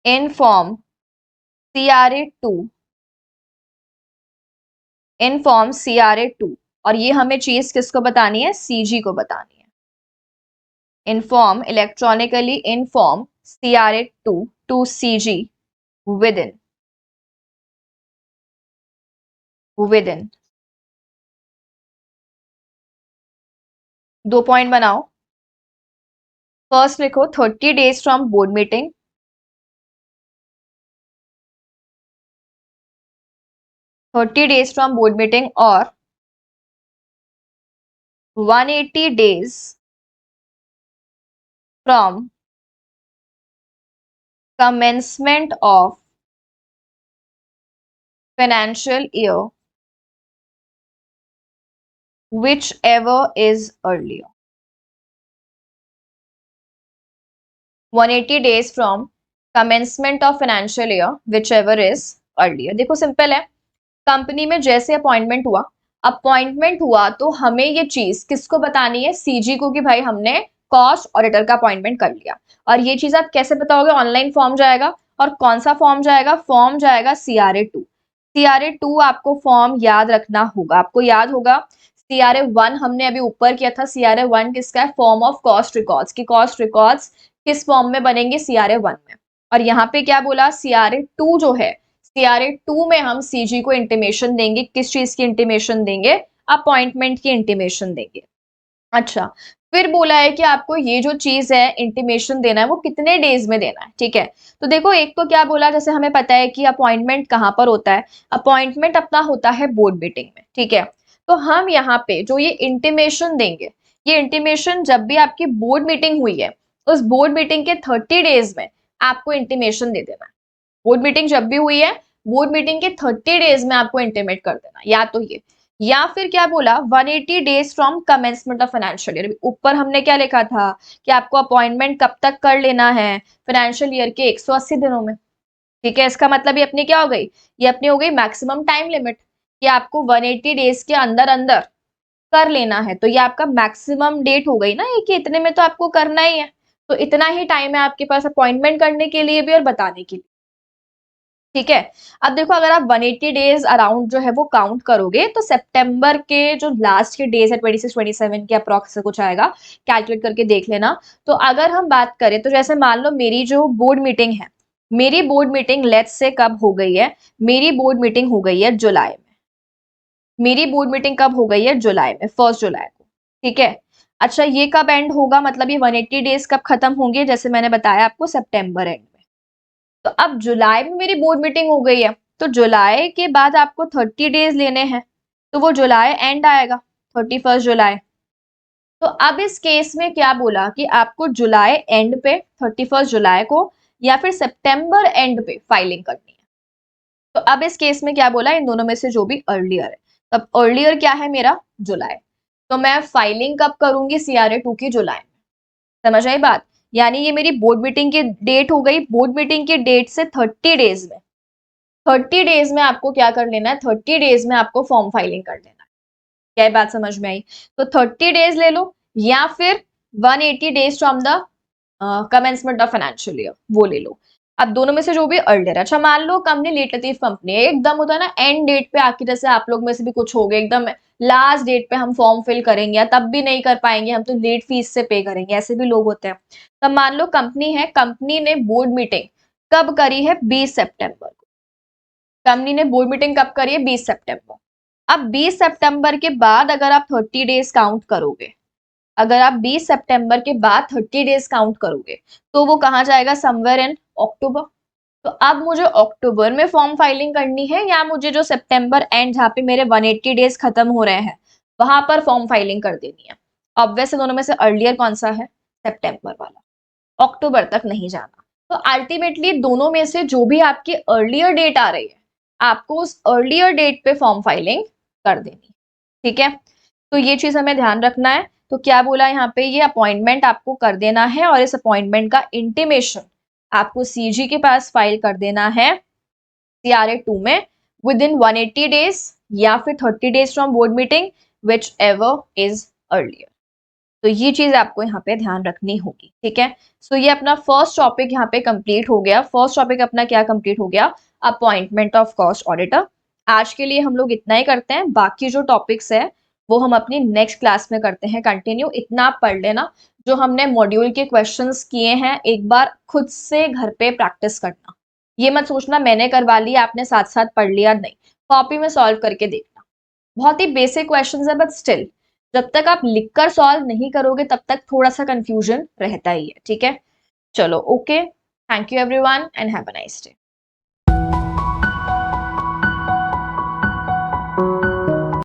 inform CRA2, inform CRA2। और ये हमें चीज किसको बतानी है, CG को बतानी है। Inform electronically, inform CRA2 to CG within 2 point बनाओ। फर्स्ट लिखो 30 days from board meeting, 30 days from board meeting और 180 days from commencement of financial year whichever is earlier। 180 days from commencement of financial year whichever is earlier। देखो simple है, company में जैसे appointment हुआ तो हमें ये चीज किसको बतानी है, सीजी को, कि भाई हमने कॉस्ट ऑडिटर का अपॉइंटमेंट कर लिया। और ये चीज आप कैसे बताओगे, ऑनलाइन फॉर्म जाएगा, और कौन सा फॉर्म जाएगा, फॉर्म जाएगा CRA2। CRA2 आपको फॉर्म याद रखना होगा, आपको याद होगा CRA1 हमने अभी ऊपर किया था, CRA1 किसका है, फॉर्म ऑफ कॉस्ट रिकॉर्ड्स की, कॉस्ट रिकॉर्ड्स किस फॉर्म में बनेंगे, CRA1 में। और यहाँ पे क्या बोला, CRA2 जो है, CRA2 में हम CG को इंटीमेशन देंगे, किस चीज की इंटीमेशन देंगे, अपॉइंटमेंट की इंटीमेशन देंगे। अच्छा, फिर बोला है कि आपको ये जो चीज है इंटीमेशन देना है वो कितने डेज में देना है, ठीक है। तो देखो एक तो क्या बोला, जैसे हमें पता है कि अपॉइंटमेंट कहाँ पर होता है, अपॉइंटमेंट अपना होता है बोर्ड मीटिंग में, ठीक है। तो हम यहाँ पे जो ये इंटीमेशन देंगे, ये इंटीमेशन जब भी आपकी बोर्ड मीटिंग हुई है, उस बोर्ड मीटिंग के 30 डेज में आपको इंटीमेशन दे देना है। बोर्ड मीटिंग जब भी हुई है, बोर्ड मीटिंग के 30 डेज में आपको इंटीमेट कर देना, या तो ये, या फिर क्या बोला, 180 days from commencement of financial year. ऊपर हमने क्या लिखा था कि आपको अपॉइंटमेंट कब तक कर लेना है, फाइनेंशियल ईयर के 180 दिनों में, ठीक है। इसका मतलब ये अपनी क्या हो गई, ये अपनी हो गई मैक्सिमम टाइम लिमिट, कि आपको 180 डेज के अंदर अंदर कर लेना है। तो ये आपका मैक्सिमम डेट हो गई ना, ये कि इतने में तो आपको करना ही है। तो इतना ही टाइम है आपके पास अपॉइंटमेंट करने के लिए भी और बताने के लिए, ठीक है। अब देखो अगर आप 180 डेज अराउंड जो है वो काउंट करोगे तो सितंबर के जो लास्ट के डेज है 26 27 के अप्रॉक्स से कुछ आएगा, कैलकुलेट करके देख लेना। तो अगर हम बात करें तो जैसे मान लो मेरी जो बोर्ड मीटिंग है, मेरी बोर्ड मीटिंग लेट्स से कब हो गई है, मेरी बोर्ड मीटिंग हो गई है जुलाई में, मेरी बोर्ड मीटिंग कब हो गई है, जुलाई में, 1 जुलाई को, ठीक है। अच्छा ये कब एंड होगा, मतलब ये 180 डेज कब खत्म होंगे, जैसे मैंने बताया आपको सितंबर एंड में। तो अब जुलाई में मेरी बोर्ड मीटिंग हो गई है, तो जुलाई के बाद आपको 30 डेज लेने हैं, तो वो जुलाई एंड आएगा, 31 जुलाई। तो अब इस केस में क्या बोला कि आपको जुलाई एंड पे, 31 जुलाई को, या फिर सितंबर एंड पे फाइलिंग करनी है। तो अब इस केस में क्या बोला, इन दोनों में से जो भी अर्लियर है, तब अर्लियर क्या है मेरा, जुलाई। तो मैं फाइलिंग कब करूंगी, CRA2 की जुलाई में। समझ आई बात, यानी ये मेरी बोर्ड मीटिंग की डेट हो गई, बोर्ड मीटिंग की डेट से 30 डेज में, 30 डेज में आपको क्या कर लेना है, 30 डेज में आपको फॉर्म फाइलिंग कर लेना है। क्या बात समझ में आई, तो 30 डेज ले लो, या फिर 180 days from the commencement of financial year, वो ले लो। अब दोनों में से जो भी अर्लियर। अच्छा मान लो कंपनी लेट लतीफ कंपनी है, एकदम होता है ना एंड डेट पे आके, जैसे आप लोग में से भी कुछ हो गए एकदम लास्ट डेट पे हम फॉर्म फिल करेंगे, या तब भी नहीं कर पाएंगे हम तो लेट फीस से पे करेंगे, ऐसे भी लोग होते हैं। तब मान लो कंपनी है, कंपनी ने बोर्ड मीटिंग कब करी है, 20 सितंबर को। कंपनी ने बोर्ड मीटिंग कब करी है, 20 सितंबर। अब 20 सितंबर के बाद अगर आप 30 डेज काउंट करोगे, अगर आप 20 सितंबर के बाद 30 डेज काउंट करोगे तो वो कहाँ जाएगा, समवेयर इन अक्टूबर। तो अब मुझे अक्टूबर में फॉर्म फाइलिंग करनी है या मुझे जो सितंबर एंड जहाँ पे मेरे 180 डेज खत्म हो रहे हैं वहां पर फॉर्म फाइलिंग कर देनी है। ऑब्वियस दोनों में से अर्लियर कौन सा है, सितंबर वाला, अक्टूबर तक नहीं जाना। तो अल्टीमेटली दोनों में से जो भी आपकी अर्लियर डेट आ रही है आपको उस अर्लियर डेट पे फॉर्म फाइलिंग कर देनी, ठीक है। तो ये चीज हमें ध्यान रखना है। तो क्या बोला यहाँ पे, ये अपॉइंटमेंट आपको कर देना है और इस अपॉइंटमेंट का इंटीमेशन आपको सीजी के पास फाइल कर देना है CRA 2 में विद इन 180 डेज या फिर 30 days from board meeting, which ever is earlier. तो ये चीज आपको यहाँ पे ध्यान रखनी होगी, ठीक है। सो ये अपना फर्स्ट टॉपिक यहाँ पे कंप्लीट हो गया। फर्स्ट टॉपिक अपना क्या कंप्लीट हो गया, अपॉइंटमेंट ऑफ कॉस्ट ऑडिटर। आज के लिए हम लोग इतना ही करते हैं, बाकी जो टॉपिक्स है वो हम अपनी नेक्स्ट क्लास में करते हैं कंटिन्यू। इतना आप पढ़ लेना, जो हमने मॉड्यूल के क्वेश्चंस किए हैं एक बार खुद से घर पे प्रैक्टिस करना। ये मत सोचना मैंने करवा लिया आपने साथ साथ पढ़ लिया, नहीं, कॉपी में सॉल्व करके देखना। बहुत ही बेसिक क्वेश्चंस है बट स्टिल जब तक आप लिखकर सॉल्व नहीं करोगे तब तक थोड़ा सा कंफ्यूजन रहता ही है, ठीक है। चलो okay, thank you everyone and have a nice day.